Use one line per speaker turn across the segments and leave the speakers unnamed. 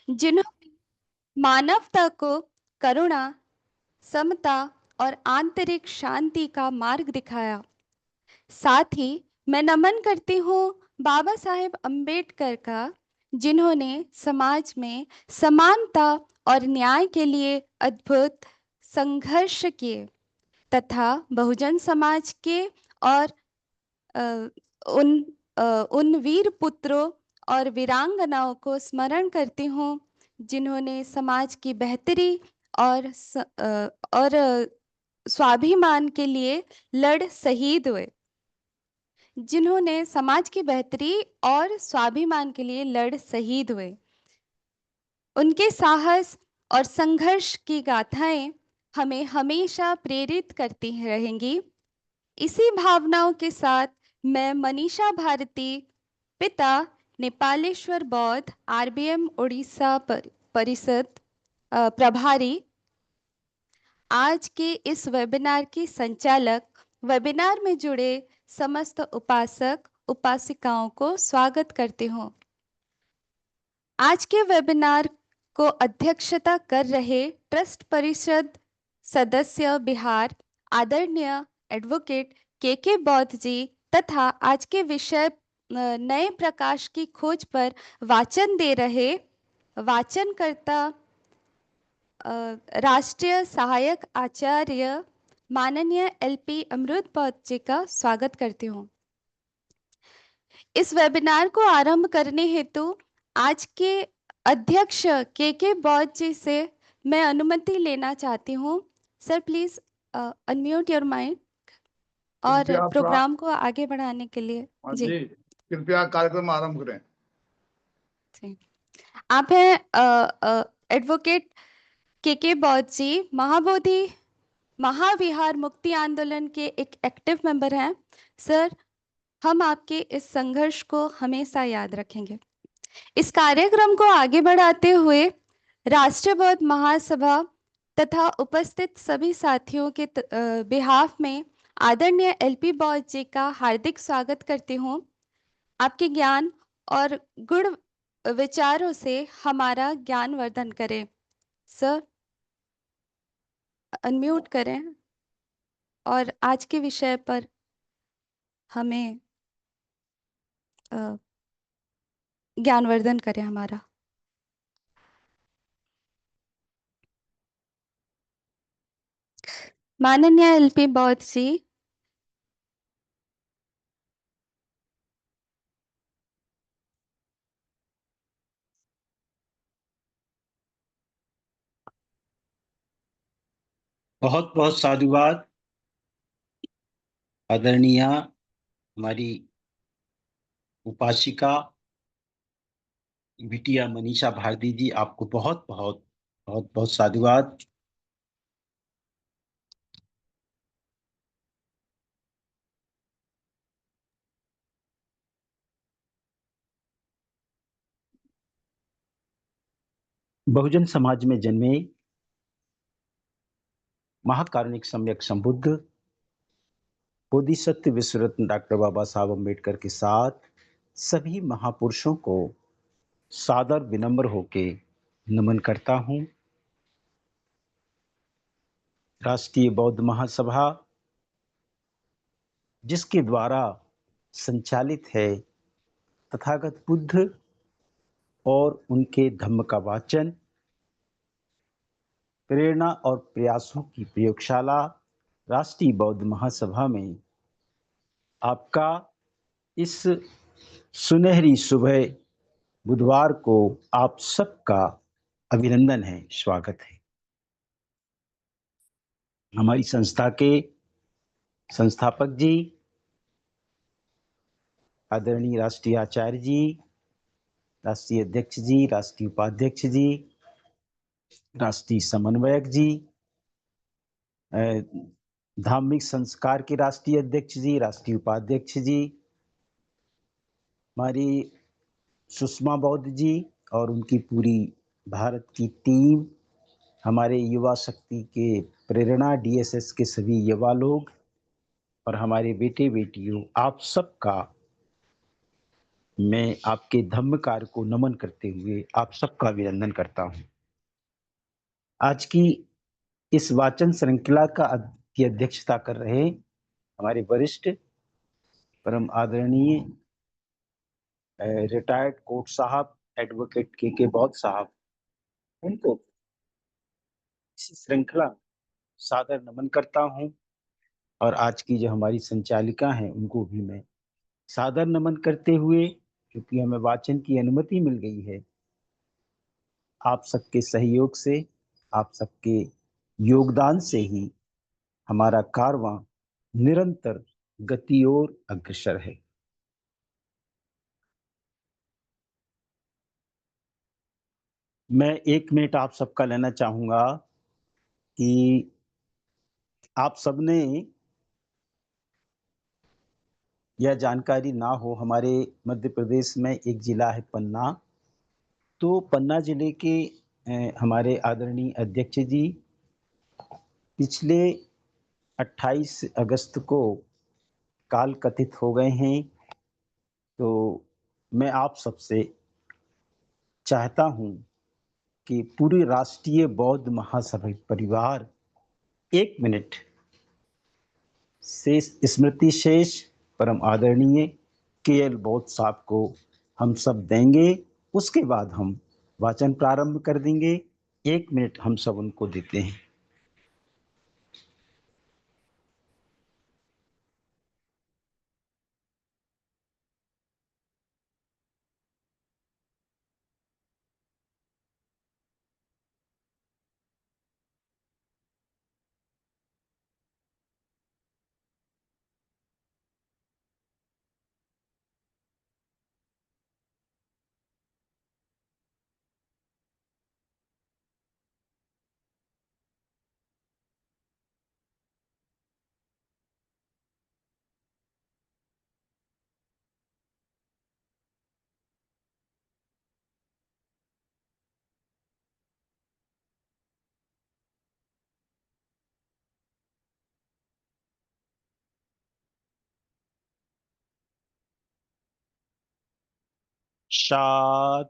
जिन्होंने मानवता को करुणा, समता और आंतरिक शांति का मार्ग दिखाया। साथ ही मैं नमन करती हूँ बाबा साहेब अम्बेडकर का, जिन्होंने समाज में समानता और न्याय के लिए अद्भुत संघर्ष किए तथा बहुजन समाज के और अ, उन उन वीर पुत्रों और वीरांगनाओं को स्मरण करती हूँ, जिन्होंने समाज की बेहतरी और स्वाभिमान के लिए लड़ शहीद हुए, जिन्होंने समाज की बेहतरी और स्वाभिमान के लिए लड़ शहीद हुए। उनके साहस और संघर्ष की गाथाएं हमें हमेशा प्रेरित करती रहेंगी। इसी भावनाओं के साथ मैं मनीषा भारती, पिता नेपालेश्वर बौद्ध, आरबीएम उड़ीसा परिषद प्रभारी, आज के इस वेबिनार की संचालक, वेबिनार में जुड़े समस्त उपासक उपासिकाओं को स्वागत करती हूँ। आज के वेबिनार को अध्यक्षता कर रहे ट्रस्ट परिषद सदस्य बिहार, आदरणीय एडवोकेट के बौद्ध जी तथा आज के विषय नए प्रकाश की खोज पर वाचन दे रहे वाचनकर्ता राष्ट्रीय सहायक आचार्य माननीय एलपी अमृत बौद्ध जी का स्वागत करती हूँ। इस वेबिनार को आरंभ करने हेतु आज के अध्यक्ष के बौद्ध जी से मैं अनुमति लेना चाहती हूँ। Sir please unmute your mic और प्रोग्राम को आगे बढ़ाने के लिए
जी कृपया कार्यक्रम आरंभ करें।
आप हैं एडवोकेट के बौद्ध जी, महाबोधि महाविहार मुक्ति आंदोलन के एक एक्टिव मेंबर हैं। सर, हम आपके इस संघर्ष को हमेशा याद रखेंगे। इस कार्यक्रम को आगे बढ़ाते हुए राष्ट्रीय बौद्ध महासभा तथा उपस्थित सभी साथियों के बिहाफ में आदरणीय एलपी बौद्ध जी का हार्दिक स्वागत करती हूँ। आपके ज्ञान और गुण विचारों से हमारा ज्ञान वर्धन करें। सर अनम्यूट करें और आज के विषय पर हमें ज्ञानवर्धन करें हमारा। माननीय एलपी बौद्ध जी,
बहुत बहुत साधुवाद। आदरणीय हमारी उपासिका बिटिया मनीषा भारती जी, आपको बहुत बहुत बहुत बहुत साधुवाद। बहुजन समाज में जन्मे महाकारुणिक सम्यक संबुद्ध बोधिसत्व विश्वरत्न डॉक्टर बाबा साहब अम्बेडकर के साथ सभी महापुरुषों को सादर विनम्र होके नमन करता हूं। राष्ट्रीय बौद्ध महासभा जिसके द्वारा संचालित है, तथागत बुद्ध और उनके धम्म का वाचन, प्रेरणा और प्रयासों की प्रयोगशाला राष्ट्रीय बौद्ध महासभा में आपका इस सुनहरी सुबह बुधवार को आप सबका अभिनंदन है, स्वागत है। हमारी संस्था के संस्थापक जी, आदरणीय राष्ट्रीय आचार्य जी, राष्ट्रीय अध्यक्ष जी, राष्ट्रीय उपाध्यक्ष जी, राष्ट्रीय समन्वयक जी, धार्मिक संस्कार के राष्ट्रीय अध्यक्ष जी, राष्ट्रीय उपाध्यक्ष जी, हमारी सुषमा बौद्ध जी और उनकी पूरी भारत की टीम, हमारे युवा शक्ति के प्रेरणा डीएसएस के सभी युवा लोग और हमारे बेटे बेटियों, आप सबका मैं आपके धम्म कार्य को नमन करते हुए आप सबका अभिनंदन करता हूं। आज की इस वाचन श्रृंखला की अध्यक्षता कर रहे हमारे वरिष्ठ परम आदरणीय रिटायर्ड कोर्ट साहब एडवोकेट के बौद्ध साहब, उनको इसी श्रृंखला सादर नमन करता हूं। और आज की जो हमारी संचालिका हैं उनको भी मैं सादर नमन करते हुए, क्योंकि हमें वाचन की अनुमति मिल गई है, आप सबके सहयोग से, आप सबके योगदान से ही हमारा कारवां निरंतर गति और अग्रसर है। मैं 1 मिनट आप सबका लेना चाहूंगा कि आप सबने यह जानकारी ना हो, हमारे मध्य प्रदेश में एक जिला है पन्ना। तो पन्ना जिले के हमारे आदरणीय अध्यक्ष जी पिछले 28 अगस्त को काल कथित हो गए हैं। तो मैं आप सबसे चाहता हूं कि पूरी राष्ट्रीय बौद्ध महासभा परिवार 1 मिनट शेष स्मृति शेष परम आदरणीय केएल बौद्ध साहब को हम सब देंगे। उसके बाद हम वाचन प्रारंभ कर देंगे। 1 मिनट हम सब उनको देते हैं। शाद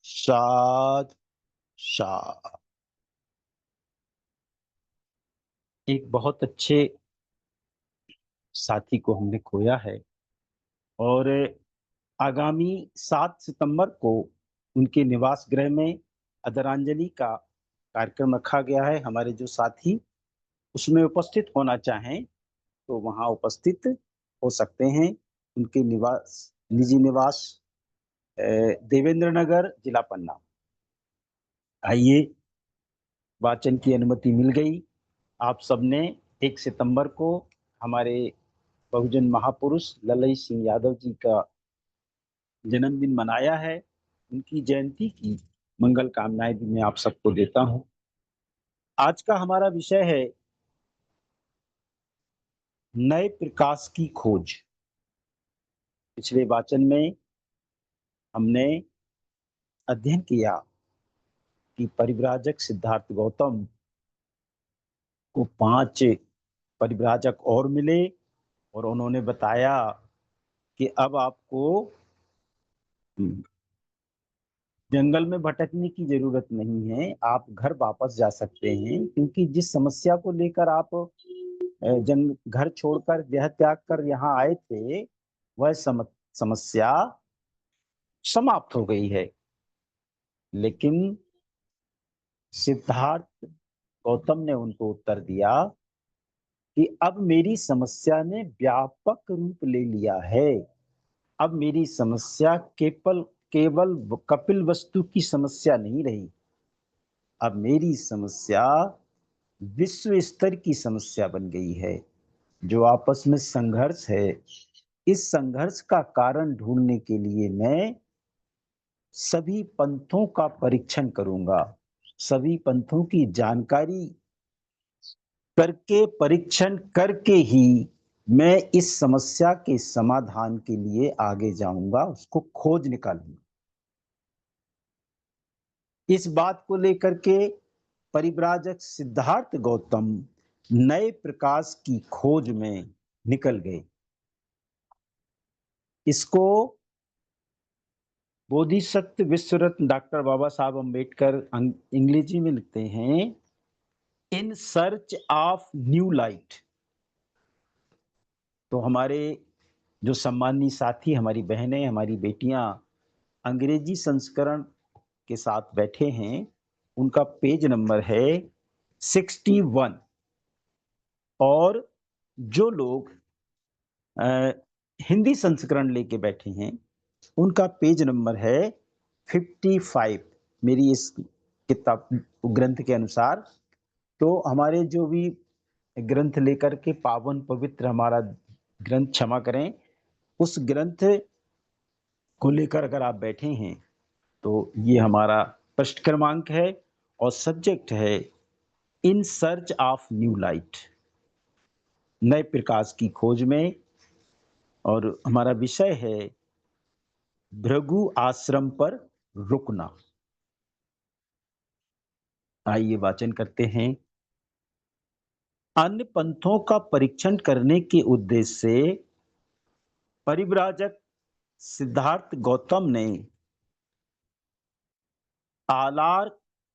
शाद शाद। एक बहुत अच्छे साथी को हमने खोया है और आगामी 7 सितंबर को उनके निवास गृह में आदरांजलि का कार्यक्रम रखा गया है। हमारे जो साथी उसमें उपस्थित होना चाहें तो वहां उपस्थित हो सकते हैं। उनके निजी निवास देवेंद्र नगर, जिला पन्ना। आइए, वाचन की अनुमति मिल गई। आप सबने 1 सितंबर को हमारे बहुजन महापुरुष ललई सिंह यादव जी का जन्मदिन मनाया है। उनकी जयंती की मंगल कामनाएं भी मैं आप सबको देता हूं। आज का हमारा विषय है नए प्रकाश की खोज। पिछले वाचन में हमने अध्ययन किया कि परिव्राजक सिद्धार्थ गौतम को 5 परिव्राजक और मिले और उन्होंने बताया कि अब आपको जंगल में भटकने की जरूरत नहीं है, आप घर वापस जा सकते हैं, क्योंकि जिस समस्या को लेकर आप घर छोड़कर देह त्याग कर यहाँ आए थे, वह समस्या समाप्त हो गई है। लेकिन सिद्धार्थ गौतम ने उनको उत्तर दिया कि अब मेरी समस्या ने व्यापक रूप ले लिया है। अब मेरी समस्या केवल कपिल वस्तु की समस्या नहीं रही। अब मेरी समस्या विश्व स्तर की समस्या बन गई है। जो आपस में संघर्ष है, इस संघर्ष का कारण ढूंढने के लिए मैं सभी पंथों का परीक्षण करूंगा, सभी पंथों की जानकारी करके, परीक्षण करके ही मैं इस समस्या के समाधान के लिए आगे जाऊंगा, उसको खोज निकालूंगा। इस बात को लेकर के परिव्राजक सिद्धार्थ गौतम नए प्रकाश की खोज में निकल गए। इसको बोधिसत्व विश्व रत्न डॉक्टर बाबा साहब अम्बेडकर अंग्रेजी में लिखते हैं in search of new light. तो हमारे जो सम्मानीय साथी, हमारी बहनें, हमारी बेटियां अंग्रेजी संस्करण के साथ बैठे हैं, उनका पेज नंबर है 61। और जो लोग हिंदी संस्करण लेके बैठे हैं, उनका पेज नंबर है 55 मेरी इस किताब ग्रंथ के अनुसार। तो हमारे जो भी ग्रंथ लेकर के पावन पवित्र हमारा ग्रंथ, क्षमा करें, उस ग्रंथ को लेकर अगर आप बैठे हैं तो ये हमारा पृष्ठ क्रमांक है और सब्जेक्ट है in search of new light, नए प्रकाश की खोज में। और हमारा विषय है भृगु आश्रम पर रुकना। आइए वाचन करते हैं। अन्य पंथों का परीक्षण करने के उद्देश्य से परिव्राजक सिद्धार्थ गौतम ने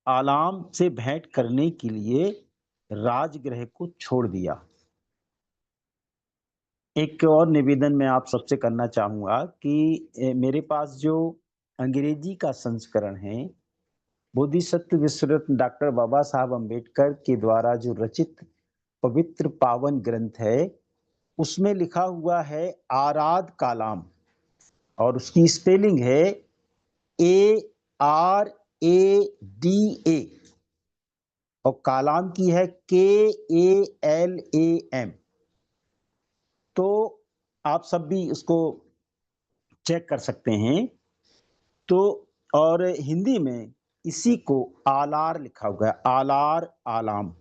आलाम से भेंट करने के लिए राजगृह को छोड़ दिया। एक और निवेदन मैं आप सबसे करना चाहूंगा कि मेरे पास जो अंग्रेजी का संस्करण है, बोधिसत्व विश्व रत्न डॉक्टर बाबा साहब अम्बेडकर के द्वारा जो रचित पवित्र पावन ग्रंथ है, उसमें लिखा हुआ है आराध कालाम, और उसकी स्पेलिंग है ARADA और कालाम की है KALAM। तो आप सब भी उसको चेक कर सकते हैं। तो और हिंदी में इसी को आलार लिखा हुआ है, आलार आलाम।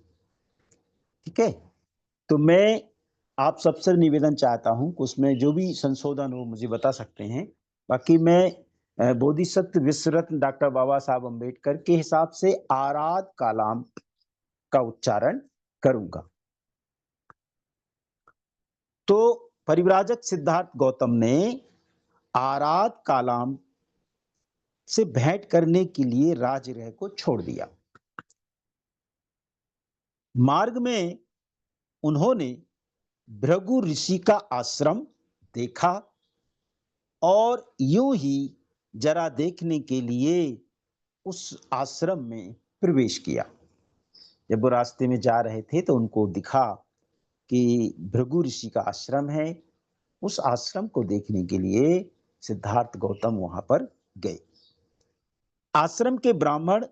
ठीक है। तो मैं आप सबसे निवेदन चाहता हूं कि उसमें जो भी संशोधन हो मुझे बता सकते हैं। बाकी मैं बोधिसत्व विश्व रत्न डॉक्टर बाबा साहब अम्बेडकर के हिसाब से आराध कालाम का उच्चारण करूंगा। तो परिव्राजक सिद्धार्थ गौतम ने आराध कालाम से भेंट करने के लिए राजगृह को छोड़ दिया। मार्ग में उन्होंने भृगु ऋषि का आश्रम देखा और यूं ही जरा देखने के लिए उस आश्रम में प्रवेश किया। जब वो रास्ते में जा रहे थे तो उनको दिखा कि भृगु ऋषि का आश्रम है। उस आश्रम को देखने के लिए सिद्धार्थ गौतम वहां पर गए। आश्रम के ब्राह्मण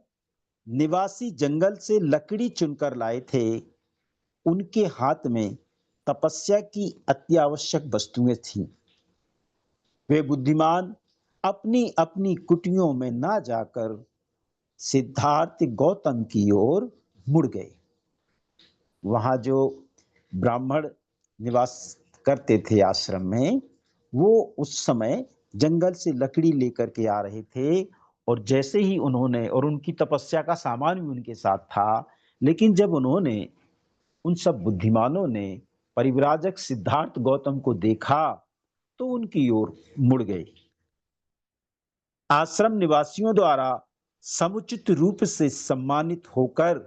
निवासी जंगल से लकड़ी चुनकर लाए थे। उनके हाथ में तपस्या की अत्यावश्यक वस्तुएं थीं। वे बुद्धिमान अपनी अपनी कुटियों में ना जाकर सिद्धार्थ गौतम की ओर मुड़ गए। वहां जो ब्राह्मण निवास करते थे आश्रम में, वो उस समय जंगल से लकड़ी लेकर के आ रहे थे, और जैसे ही उन्होंने, और उनकी तपस्या का सामान भी उनके साथ था, लेकिन जब उन्होंने, उन सब बुद्धिमानों ने परिव्राजक सिद्धार्थ गौतम को देखा तो उनकी ओर मुड़ गए। आश्रम निवासियों द्वारा समुचित रूप से सम्मानित होकर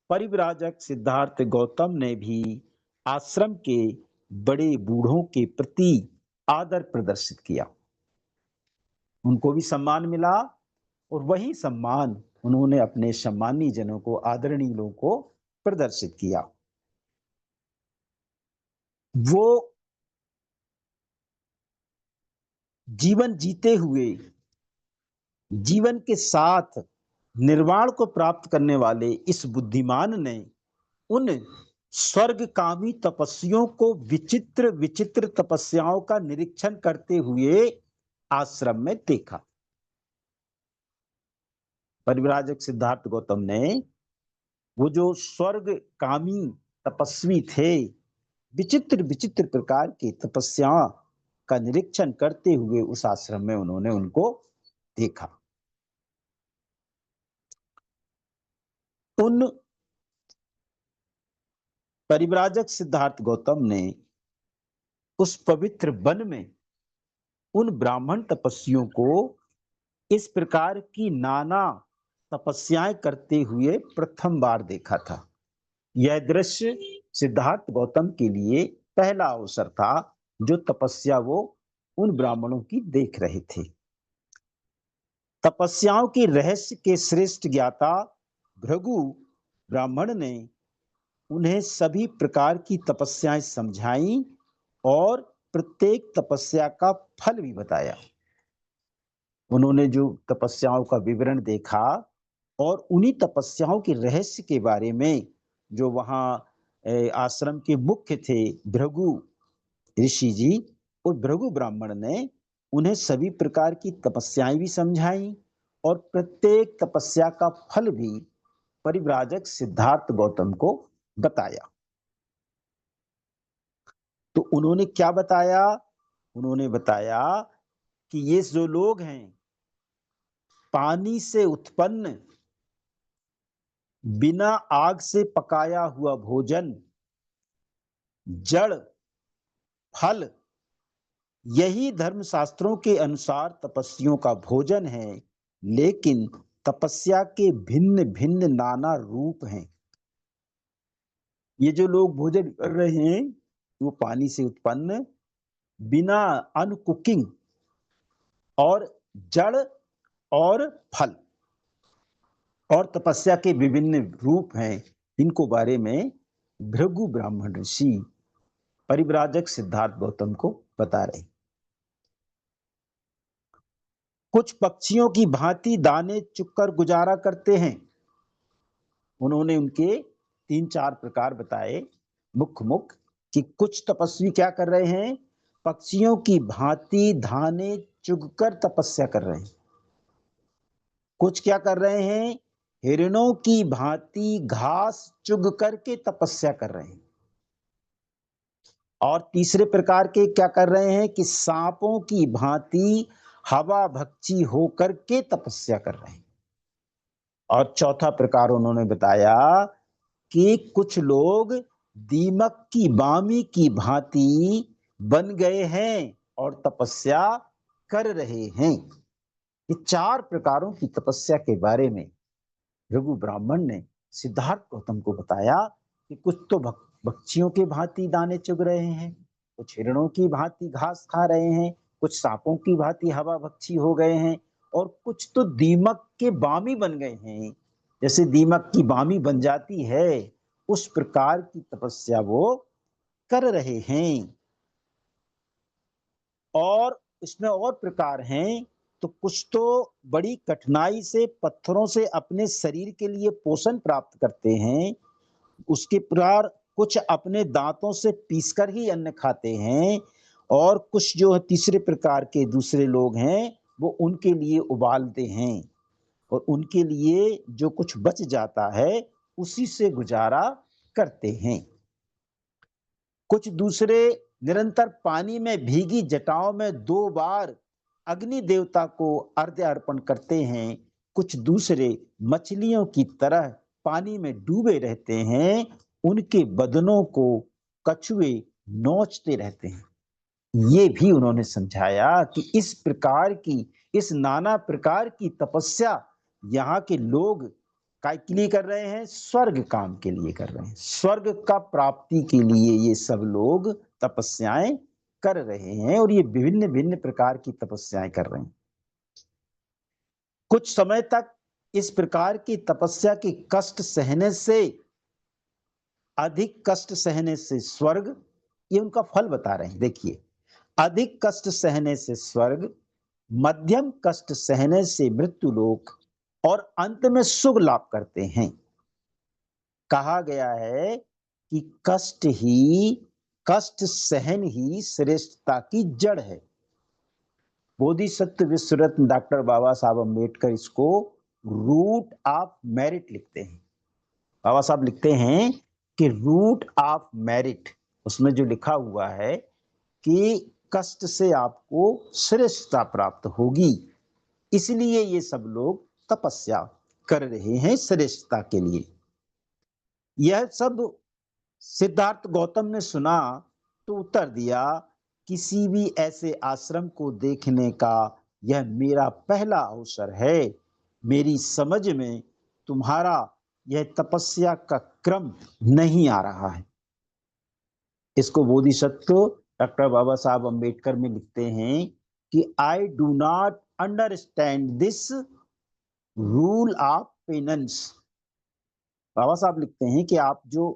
परिव्राजक सिद्धार्थ गौतम ने भी आश्रम के बड़े बूढ़ों के प्रति आदर प्रदर्शित किया। उनको भी सम्मान मिला, और वही सम्मान उन्होंने अपने सम्मानी जनों को, आदरणीय लोगों को प्रदर्शित किया। वो जीवन जीते हुए जीवन के साथ निर्वाण को प्राप्त करने वाले इस बुद्धिमान ने उन स्वर्गकामी तपस्वियों को विचित्र विचित्र तपस्याओं का निरीक्षण करते हुए आश्रम में देखा। परिव्राजक सिद्धार्थ गौतम ने वो जो स्वर्गकामी तपस्वी थे, विचित्र विचित्र प्रकार की तपस्या का निरीक्षण करते हुए उस आश्रम में उन्होंने उनको देखा। उन परिव्राजक सिद्धार्थ गौतम ने उस पवित्र वन में उन ब्राह्मण तपस्वियों को इस प्रकार की नाना तपस्याएं करते हुए प्रथम बार देखा था। यह दृश्य सिद्धार्थ गौतम के लिए पहला अवसर था जो तपस्या वो उन ब्राह्मणों की देख रहे थे। तपस्याओं के रहस्य के श्रेष्ठ ज्ञाता भृगु ब्राह्मण ने उन्हें सभी प्रकार की तपस्याएं समझाई और प्रत्येक तपस्या का फल भी बताया। उन्होंने जो तपस्याओं का विवरण देखा और उन्हीं तपस्याओं के रहस्य के बारे में जो वहाँ आश्रम के मुख्य थे भृगु ऋषि जी, और भृगु ब्राह्मण ने उन्हें सभी प्रकार की तपस्याएं भी समझाई और प्रत्येक तपस्या का फल भी परिव्राजक सिद्धार्थ गौतम को बताया। तो उन्होंने क्या बताया? उन्होंने बताया कि ये जो लोग हैं, पानी से उत्पन्न बिना आग से पकाया हुआ भोजन, जड़, फल, यही धर्मशास्त्रों के अनुसार तपस्वियों का भोजन है। लेकिन तपस्या के भिन्न भिन्न नाना रूप हैं। ये जो लोग भोजन कर रहे हैं वो पानी से उत्पन्न बिना अनकुकिंग और जड़ और फल, और तपस्या के विभिन्न रूप हैं। इनको बारे में भृगु ब्राह्मण ऋषि परिव्राजक सिद्धार्थ गौतम को बता रहे। कुछ पक्षियों की भांति दाने चुगकर गुजारा करते हैं। उन्होंने उनके 3-4 प्रकार बताए मुख्य कि कुछ तपस्वी क्या कर रहे हैं, पक्षियों की भांति दाने चुगकर तपस्या कर रहे हैं। कुछ क्या कर रहे हैं, हिरणों की भांति घास चुग करके तपस्या कर रहे हैं। और तीसरे प्रकार के क्या कर रहे हैं कि सांपों की भांति हवा भक्षी होकर के तपस्या कर रहे हैं। और चौथा प्रकार उन्होंने बताया कि कुछ लोग दीमक की बामी की भांति बन गए हैं और तपस्या कर रहे हैं। ये 4 प्रकारों की तपस्या के बारे में भृगु ब्राह्मण ने सिद्धार्थ गौतम को बताया कि कुछ तो पक्षियों के भांति दाने चुग रहे हैं, कुछ हिरणों की भांति घास खा रहे हैं, कुछ सांपों की भांति हवा भक्षी हो गए हैं, और कुछ तो दीमक के बामी बन गए हैं। जैसे दीमक की बामी बन जाती है उस प्रकार की तपस्या वो कर रहे हैं। और इसमें और प्रकार हैं, तो कुछ तो बड़ी कठिनाई से पत्थरों से अपने शरीर के लिए पोषण प्राप्त करते हैं। उसके प्रकार कुछ अपने दांतों से पीसकर ही अन्न खाते हैं, और कुछ जो है तीसरे प्रकार के दूसरे लोग हैं वो उनके लिए उबालते हैं, और उनके लिए जो कुछ बच जाता है उसी से गुजारा करते हैं। कुछ दूसरे निरंतर पानी में भीगी जटाओं में 2 बार अग्नि देवता को अर्घ्य अर्पण करते हैं। कुछ दूसरे मछलियों की तरह पानी में डूबे रहते हैं, उनके बदनों को कछुए नोचते रहते हैं। ये भी उन्होंने समझाया कि इस प्रकार की, इस नाना प्रकार की तपस्या यहाँ के लोग काय के लिए कर रहे हैं, स्वर्ग काम के लिए कर रहे हैं। स्वर्ग का प्राप्ति के लिए ये सब लोग तपस्याएं कर रहे हैं, और ये विभिन्न भिन्न प्रकार की तपस्याएं कर रहे हैं। कुछ समय तक इस प्रकार की तपस्या के कष्ट सहने से, अधिक कष्ट सहने से स्वर्ग, ये उनका फल बता रहे हैं। देखिए, अधिक कष्ट सहने से स्वर्ग, मध्यम कष्ट सहने से मृत्यु लोक, और अंत में सुख लाभ करते हैं। कहा गया है कि कष्ट सहन ही श्रेष्ठता की जड़ है। बोधिसत्व विश्वरत्न डॉक्टर बाबा साहब अम्बेडकर इसको रूट ऑफ मेरिट लिखते हैं। बाबा साहब लिखते हैं कि रूट ऑफ मेरिट, उसमें जो लिखा हुआ है कि कष्ट से आपको श्रेष्ठता प्राप्त होगी, इसलिए ये सब लोग तपस्या कर रहे हैं श्रेष्ठता के लिए। यह सब सिद्धार्थ गौतम ने सुना तो उत्तर दिया, किसी भी ऐसे आश्रम को देखने का यह मेरा पहला अवसर है। मेरी समझ में तुम्हारा यह तपस्या का क्रम नहीं आ रहा है। इसको बोधिसत्व डॉक्टर बाबा साहब अम्बेडकर में लिखते हैं कि I do not understand this rule of penance. Baba Saheb लिखते हैं कि आप जो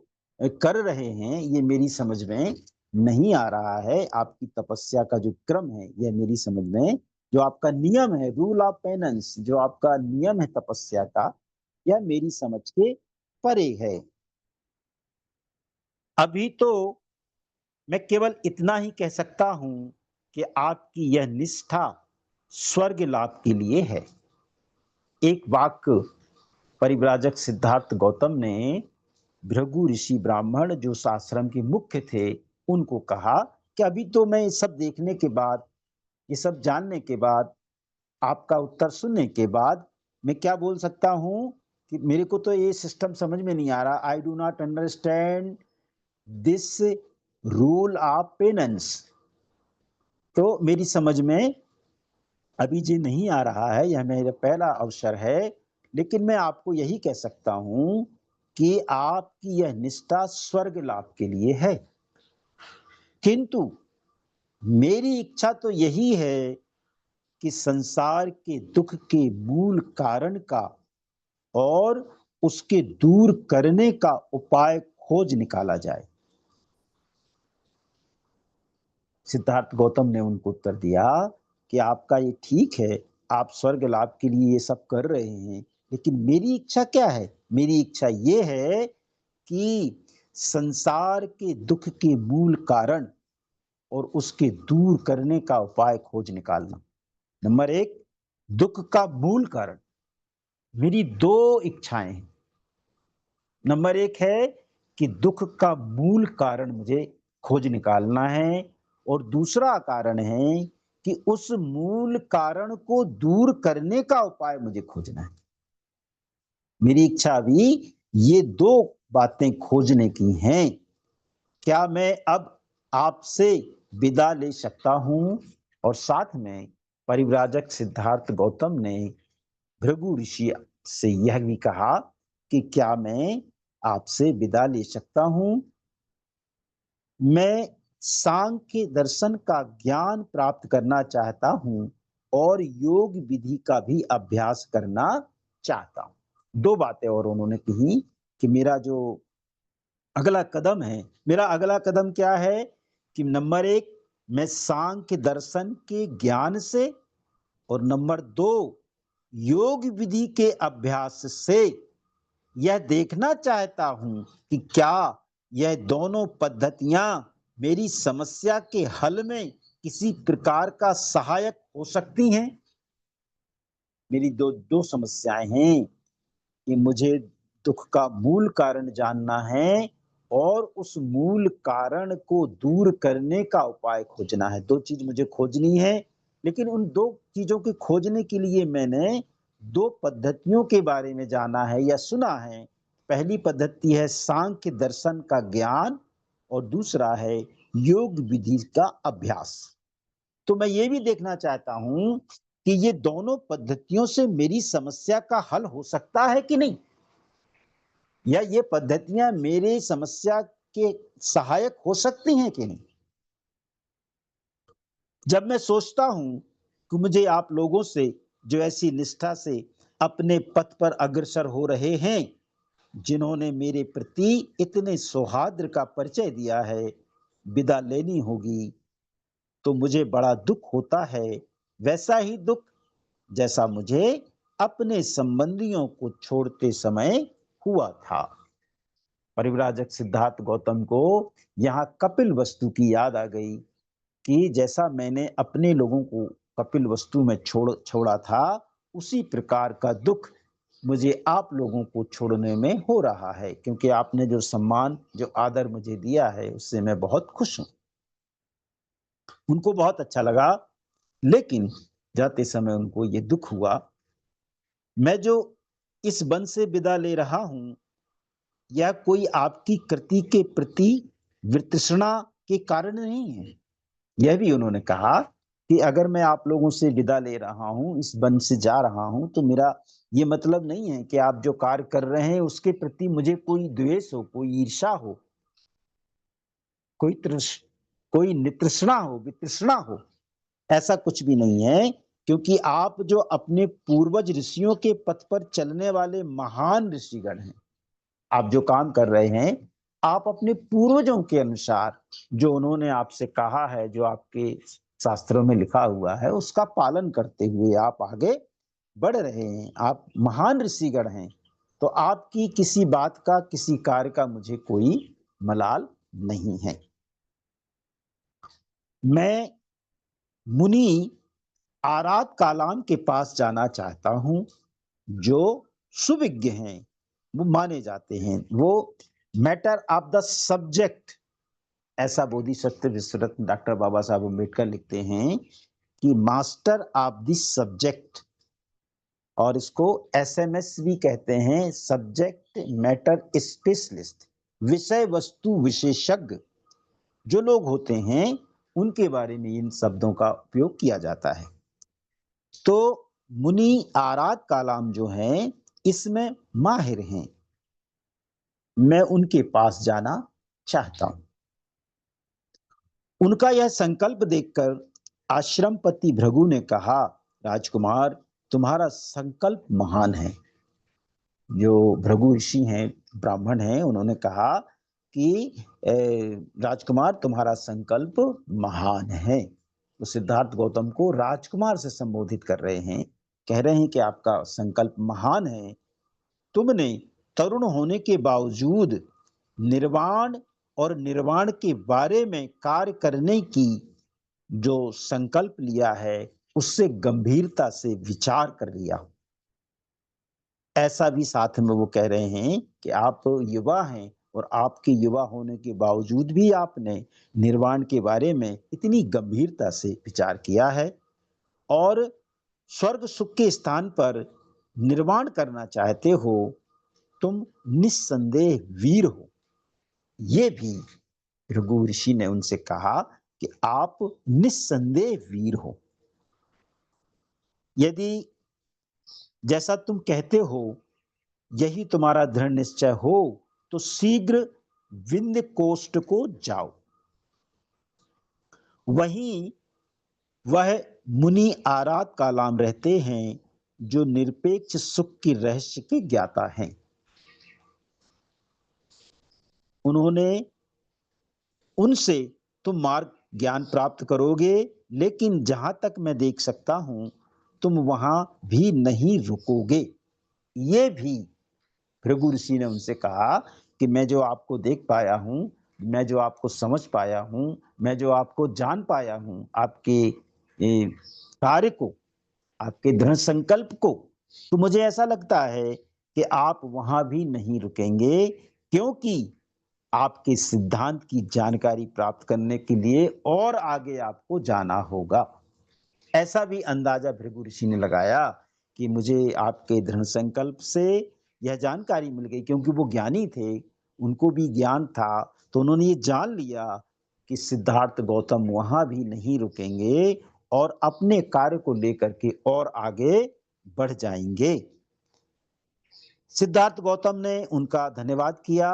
कर रहे हैं ये मेरी समझ में नहीं आ रहा है। आपकी तपस्या का जो क्रम है यह मेरी समझ में, जो आपका नियम है, रूल ऑफ पेनेंस, जो आपका नियम है तपस्या का, यह मेरी समझ के परे है। अभी तो मैं केवल इतना ही कह सकता हूं कि आपकी यह निष्ठा स्वर्ग लाभ के लिए है। एक वाक्य परिव्राजक सिद्धार्थ गौतम ने भृगु ऋषि ब्राह्मण जो आश्रम के मुख्य थे उनको कहा कि अभी तो मैं ये सब देखने के बाद, ये सब जानने के बाद, आपका उत्तर सुनने के बाद मैं क्या बोल सकता हूं कि मेरे को तो ये सिस्टम समझ में नहीं आ रहा। आई do not understand this rule of penance. तो मेरी समझ में अभी जी नहीं आ रहा है, यह मेरा पहला अवसर है। लेकिन मैं आपको यही कह सकता हूं कि आपकी यह निष्ठा स्वर्ग लाभ के लिए है। किंतु मेरी इच्छा तो यही है कि संसार के दुख के मूल कारण का और उसके दूर करने का उपाय खोज निकाला जाए। सिद्धार्थ गौतम ने उनको उत्तर दिया कि आपका ये ठीक है, आप स्वर्ग लाभ के लिए ये सब कर रहे हैं, लेकिन मेरी इच्छा क्या है? मेरी इच्छा ये है कि संसार के दुख के मूल कारण और उसके दूर करने का उपाय खोज निकालना। नंबर एक, दुख का मूल कारण। मेरी दो इच्छाएं हैं। नंबर एक है कि दुख का मूल कारण मुझे खोज निकालना है, और दूसरा कारण है कि उस मूल कारण को दूर करने का उपाय मुझे खोजना है। मेरी इच्छा अभी ये दो बातें खोजने की हैं। क्या मैं अब आपसे विदा ले सकता हूं? और साथ में परिव्राजक सिद्धार्थ गौतम ने भृगु ऋषि से यह भी कहा कि क्या मैं आपसे विदा ले सकता हूं? मैं सांख्य दर्शन का ज्ञान प्राप्त करना चाहता हूं और योग विधि का भी अभ्यास करना चाहता हूं। दो बातें और उन्होंने कही कि मेरा जो अगला कदम है, मेरा अगला कदम क्या है कि नंबर एक, मैं सांख्य दर्शन के ज्ञान से, और नंबर दो, योग विधि के अभ्यास से यह देखना चाहता हूं कि क्या यह दोनों पद्धतियां मेरी समस्या के हल में किसी प्रकार का सहायक हो सकती हैं। मेरी दो समस्याएं हैं कि मुझे दुख का मूल कारण जानना है और उस मूल कारण को दूर करने का उपाय खोजना है। दो चीज मुझे खोजनी है, लेकिन उन दो चीजों के खोजने के लिए मैंने दो पद्धतियों के बारे में जाना है या सुना है। पहली पद्धति है सांख्य दर्शन का ज्ञान और दूसरा है योग विधि का अभ्यास। तो मैं ये भी देखना चाहता हूं कि ये दोनों पद्धतियों से मेरी समस्या का हल हो सकता है कि नहीं, या ये पद्धतियां मेरे समस्या के सहायक हो सकती हैं कि नहीं। जब मैं सोचता हूं कि मुझे आप लोगों से जो ऐसी निष्ठा से अपने पथ पर अग्रसर हो रहे हैं, जिन्होंने मेरे प्रति इतने सौहार्द का परिचय दिया है, विदा लेनी होगी, तो मुझे बड़ा दुख होता है। वैसा ही दुख जैसा मुझे अपने संबंधियों को छोड़ते समय हुआ था। परिव्राजक सिद्धार्थ गौतम को यहाँ कपिल वस्तु की याद आ गई कि जैसा मैंने अपने लोगों को कपिल वस्तु में छोड़ा था, उसी प्रकार का दुख मुझे आप लोगों को छोड़ने में हो रहा है, क्योंकि आपने जो सम्मान, जो आदर मुझे दिया है, उससे मैं बहुत खुश हूं। उनको बहुत अच्छा लगा, लेकिन जाते समय उनको ये दुख हुआ। मैं जो इस वन से विदा ले रहा हूं, यह कोई आपकी कृति के प्रति वितृष्णा के कारण नहीं है। यह भी उन्होंने कहा कि अगर मैं आप लोगों से विदा ले रहा हूं, इस वन से जा रहा हूं, तो मेरा ये मतलब नहीं है कि आप जो कार्य कर रहे हैं उसके प्रति मुझे कोई द्वेष हो, कोई ईर्ष्या हो, कोई नितृष्णा हो, वितृष्णा हो। ऐसा कुछ भी नहीं है, क्योंकि आप जो अपने पूर्वज ऋषियों के पथ पर चलने वाले महान ऋषिगण हैं। आप जो काम कर रहे हैं, आप अपने पूर्वजों के अनुसार जो उन्होंने आपसे कहा है, जो आपके शास्त्रों में लिखा हुआ है, उसका पालन करते हुए आप आगे बढ़ रहे हैं। आप महान ऋषिगण हैं, तो आपकी किसी बात का, किसी कार्य का मुझे कोई मलाल नहीं है। मैं मुनि आरात कालाम के पास जाना चाहता हूं, जो सुविज्ञ हैं, वो माने जाते हैं, वो मैटर ऑफ द सब्जेक्ट, ऐसा बोधिसत्व विश्वरत्न डॉक्टर बाबा साहब अम्बेडकर लिखते हैं कि मास्टर ऑफ द सब्जेक्ट, और इसको एसएमएस भी कहते हैं, सब्जेक्ट मैटर स्पेशलिस्ट, विषय वस्तु विशेषज्ञ जो लोग होते हैं, उनके बारे में इन शब्दों का उपयोग किया जाता है। तो मुनि आरात कालाम जो हैं, इसमें माहिर हैं, मैं उनके पास जाना चाहता हूं। उनका यह संकल्प देखकर आश्रमपति भृगु ने कहा, राजकुमार, तुम्हारा संकल्प महान है। जो भृगु ऋषि हैं, ब्राह्मण हैं, उन्होंने कहा कि राजकुमार, तुम्हारा संकल्प महान है। तो सिद्धार्थ गौतम को राजकुमार से संबोधित कर रहे हैं, कह रहे हैं कि आपका संकल्प महान है। तुमने तरुण होने के बावजूद निर्वाण और निर्वाण के बारे में कार्य करने की जो संकल्प लिया है, उससे गंभीरता से विचार कर लिया। ऐसा भी साथ में वो कह रहे हैं कि आप युवा हैं, और आपके युवा होने के बावजूद भी आपने निर्वाण के बारे में इतनी गंभीरता से विचार किया है, और स्वर्ग सुख के स्थान पर निर्वाण करना चाहते हो। तुम निस्संदेह वीर हो। ये भी भृगु ऋषि ने उनसे कहा कि आप निस्संदेह वीर हो। यदि जैसा तुम कहते हो यही तुम्हारा दृढ़ निश्चय हो, तो शीघ्र विंध्य कोष्ठ को जाओ। वहीं वह मुनि आरात कालाम रहते हैं, जो निरपेक्ष सुख की रहस्य के ज्ञाता हैं। उन्होंने उनसे तुम मार्ग ज्ञान प्राप्त करोगे, लेकिन जहां तक मैं देख सकता हूं, तुम वहां भी नहीं रुकोगे। ये भी भृगु ऋषि ने उनसे कहा कि मैं जो आपको देख पाया हूं, मैं जो आपको समझ पाया हूं, मैं जो आपको जान पाया हूं, आपके कार्य को, आपके दृढ़ संकल्प को, तो मुझे ऐसा लगता है कि आप वहां भी नहीं रुकेंगे, क्योंकि आपके सिद्धांत की जानकारी प्राप्त करने के लिए और आगे आपको जाना होगा। ऐसा भी अंदाजा भृगु ऋषि ने लगाया कि मुझे आपके दृढ़ संकल्प से यह जानकारी मिल गई, क्योंकि वो ज्ञानी थे, उनको भी ज्ञान था, तो उन्होंने ये जान लिया कि सिद्धार्थ गौतम वहां भी नहीं रुकेंगे और अपने कार्य को लेकर के और आगे बढ़ जाएंगे। सिद्धार्थ गौतम ने उनका धन्यवाद किया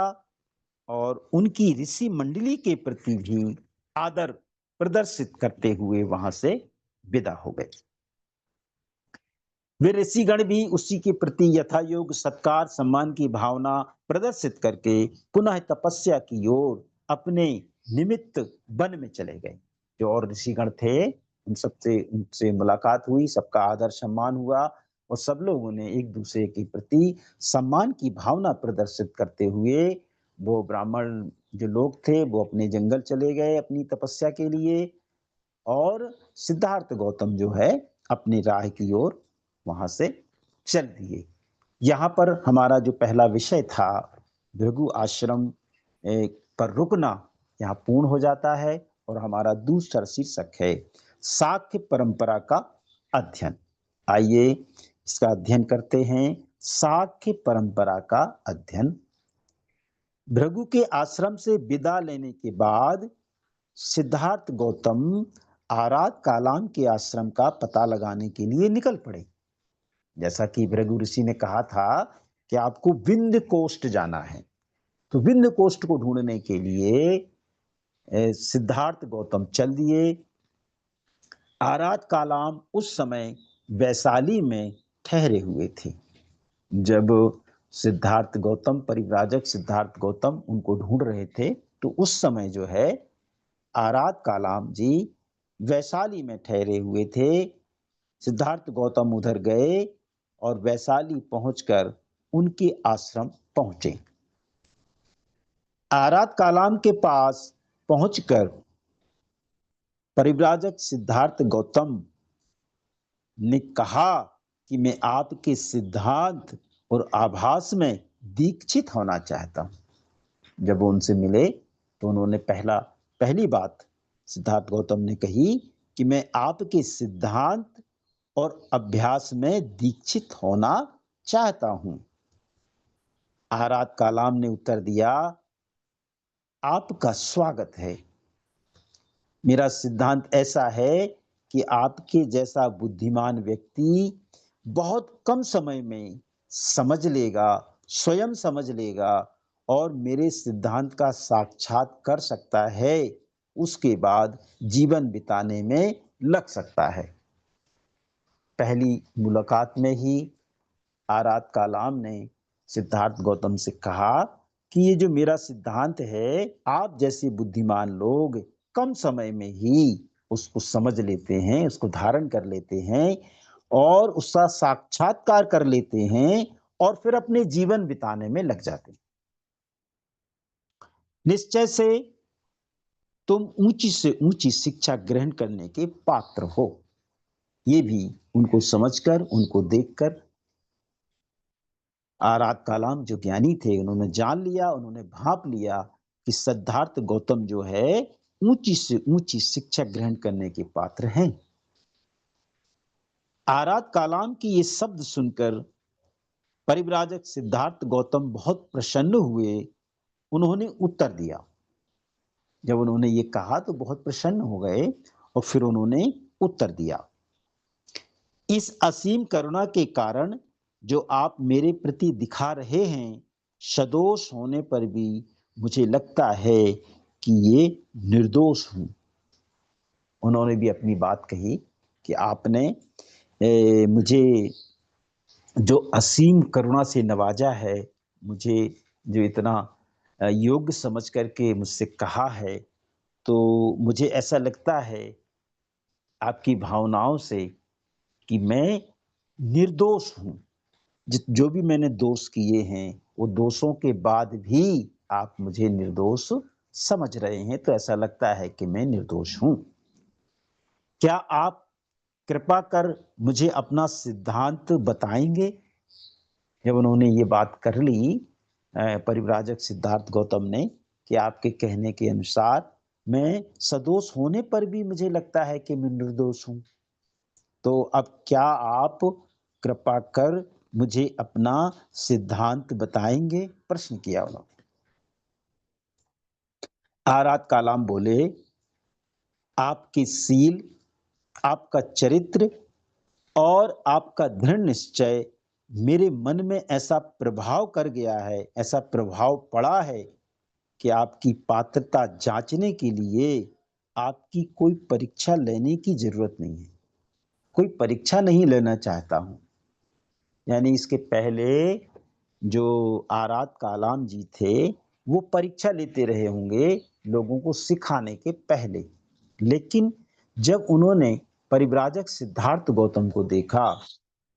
और उनकी ऋषि मंडली के प्रति भी आदर प्रदर्शित करते हुए वहां से विदा हो गए। वे ऋषिगण भी उसी के प्रति यथायोग्य सत्कार सम्मान की भावना प्रदर्शित करके पुनः तपस्या की ओर अपने निमित्त वन में चले गए। जो और ऋषिगण थे, उनसे मुलाकात हुई, सबका आदर सम्मान हुआ, और सब लोगों ने एक दूसरे के प्रति सम्मान की भावना प्रदर्शित करते हुए, वो ब्राह्मण जो लोग थे वो अपने जंगल चले गए अपनी तपस्या के लिए, और सिद्धार्थ गौतम जो है अपनी राह की ओर वहां से चल दिए। यहाँ पर हमारा जो पहला विषय था, भृगु आश्रम पर रुकना, यहाँ पूर्ण हो जाता है, और हमारा दूसरा शीर्षक है शाक्य परंपरा का अध्ययन। आइए इसका अध्ययन करते हैं। शाक्य परंपरा का अध्ययन। भृगु के आश्रम से विदा लेने के बाद सिद्धार्थ गौतम आरात कालाम के आश्रम का पता लगाने के लिए निकल पड़े। जैसा कि भृगु ऋषि ने कहा था कि आपको विंध्य कोष्ठ जाना है, तो विंध्य कोष्ठ को ढूंढने के लिए सिद्धार्थ गौतम चल दिए। आरात कालाम उस समय वैशाली में ठहरे हुए थे। जब सिद्धार्थ गौतम, परिव्राजक सिद्धार्थ गौतम उनको ढूंढ रहे थे, तो उस समय जो है आरात कालाम जी वैशाली में ठहरे हुए थे। सिद्धार्थ गौतम उधर गए और वैशाली पहुंचकर उनके आश्रम पहुंचे। आरात कालाम के पास पहुंचकर परिव्राजक सिद्धार्थ गौतम ने कहा कि मैं आपके सिद्धांत और आभास में दीक्षित होना चाहता हूं। जब वो उनसे मिले तो उन्होंने पहली बात सिद्धार्थ गौतम ने कही कि मैं आपके सिद्धांत और अभ्यास में दीक्षित होना चाहता हूं। आरात कालाम ने उत्तर दिया, आपका स्वागत है। मेरा सिद्धांत ऐसा है कि आपके जैसा बुद्धिमान व्यक्ति बहुत कम समय में समझ लेगा, स्वयं समझ लेगा और मेरे सिद्धांत का साक्षात कर सकता है, उसके बाद जीवन बिताने में लग सकता है। पहली मुलाकात में ही आरात कालाम ने सिद्धार्थ गौतम से कहा कि ये जो मेरा सिद्धांत है, आप जैसे बुद्धिमान लोग कम समय में ही उसको समझ लेते हैं, उसको धारण कर लेते हैं और उसका साक्षात्कार कर लेते हैं और फिर अपने जीवन बिताने में लग जाते हैं। निश्चय से तुम ऊंची से ऊंची शिक्षा ग्रहण करने के पात्र हो। ये भी उनको समझकर, उनको देखकर आरात कालाम जो ज्ञानी थे, उन्होंने जान लिया, उन्होंने भांप लिया कि सिद्धार्थ गौतम जो है ऊंची से ऊंची शिक्षा ग्रहण करने के पात्र हैं। आरात कालाम की ये शब्द सुनकर परिव्राजक सिद्धार्थ गौतम बहुत प्रसन्न हुए। उन्होंने उत्तर दिया। जब उन्होंने ये कहा तो बहुत प्रसन्न हो गए और फिर उन्होंने उत्तर दिया, इस असीम करुणा के कारण जो आप मेरे प्रति दिखा रहे हैं, सदोष होने पर भी मुझे लगता है कि ये निर्दोष हूं। उन्होंने भी अपनी बात कही कि आपने मुझे जो असीम करुणा से नवाजा है, मुझे जो इतना योग्य समझ करके मुझसे कहा है, तो मुझे ऐसा लगता है आपकी भावनाओं से कि मैं निर्दोष हूं। जो भी मैंने दोष किए हैं, वो दोषों के बाद भी आप मुझे निर्दोष समझ रहे हैं, तो ऐसा लगता है कि मैं निर्दोष हूं। क्या आप कृपा कर मुझे अपना सिद्धांत बताएंगे? जब उन्होंने ये बात कर ली परिव्राजक सिद्धार्थ गौतम ने कि आपके कहने के अनुसार मैं सदोष होने पर भी मुझे लगता है कि मैं निर्दोष हूं, तो अब क्या आप कृपा कर मुझे अपना सिद्धांत बताएंगे? प्रश्न किया उन्होंने। आरात कालाम बोले, आपकी सील, आपका चरित्र और आपका दृढ़ निश्चय मेरे मन में ऐसा प्रभाव कर गया है, ऐसा प्रभाव पड़ा है कि आपकी पात्रता जांचने के लिए आपकी कोई परीक्षा लेने की जरूरत नहीं है। कोई परीक्षा नहीं लेना चाहता हूं। यानी इसके पहले जो आरात कालाम जी थे, वो परीक्षा लेते रहे होंगे लोगों को सिखाने के पहले, लेकिन जब उन्होंने परिव्राजक सिद्धार्थ गौतम को देखा,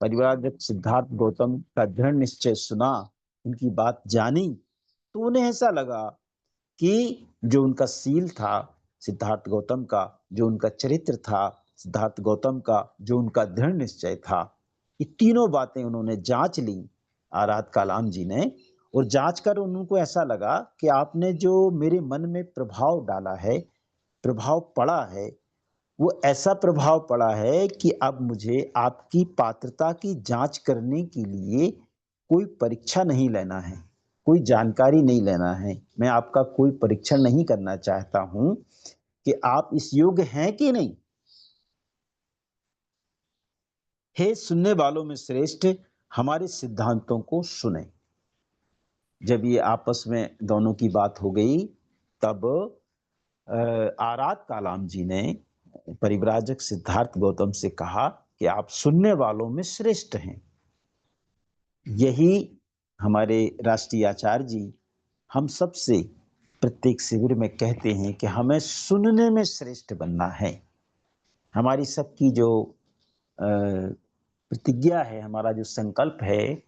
परिव्राजक सिद्धार्थ गौतम का दृढ़ निश्चय सुना, उनकी बात जानी, तो उन्हें ऐसा लगा कि जो उनका सील था सिद्धार्थ गौतम का, जो उनका चरित्र था सिद्धार्थ गौतम का, जो उनका दृढ़ निश्चय था, ये तीनों बातें उन्होंने जांच ली आरात कालाम जी ने, और जांच कर उनको ऐसा लगा कि आपने जो मेरे मन में प्रभाव डाला है, प्रभाव पड़ा है, वो ऐसा प्रभाव पड़ा है कि अब मुझे आपकी पात्रता की जांच करने के लिए कोई परीक्षा नहीं लेना है, कोई जानकारी नहीं लेना है। मैं आपका कोई परीक्षण नहीं करना चाहता हूं कि आप इस योग्य हैं कि नहीं। हे सुनने वालों में श्रेष्ठ, हमारे सिद्धांतों को सुने। जब ये आपस में दोनों की बात हो गई, तब आरात कालाम जी ने परिव्राजक सिद्धार्थ गौतम से कहा कि आप सुनने वालों में श्रेष्ठ हैं। यही हमारे राष्ट्रीय आचार्य जी हम सबसे प्रत्येक शिविर में कहते हैं कि हमें सुनने में श्रेष्ठ बनना है। हमारी सबकी जो प्रतिज्ञा है, हमारा जो संकल्प है,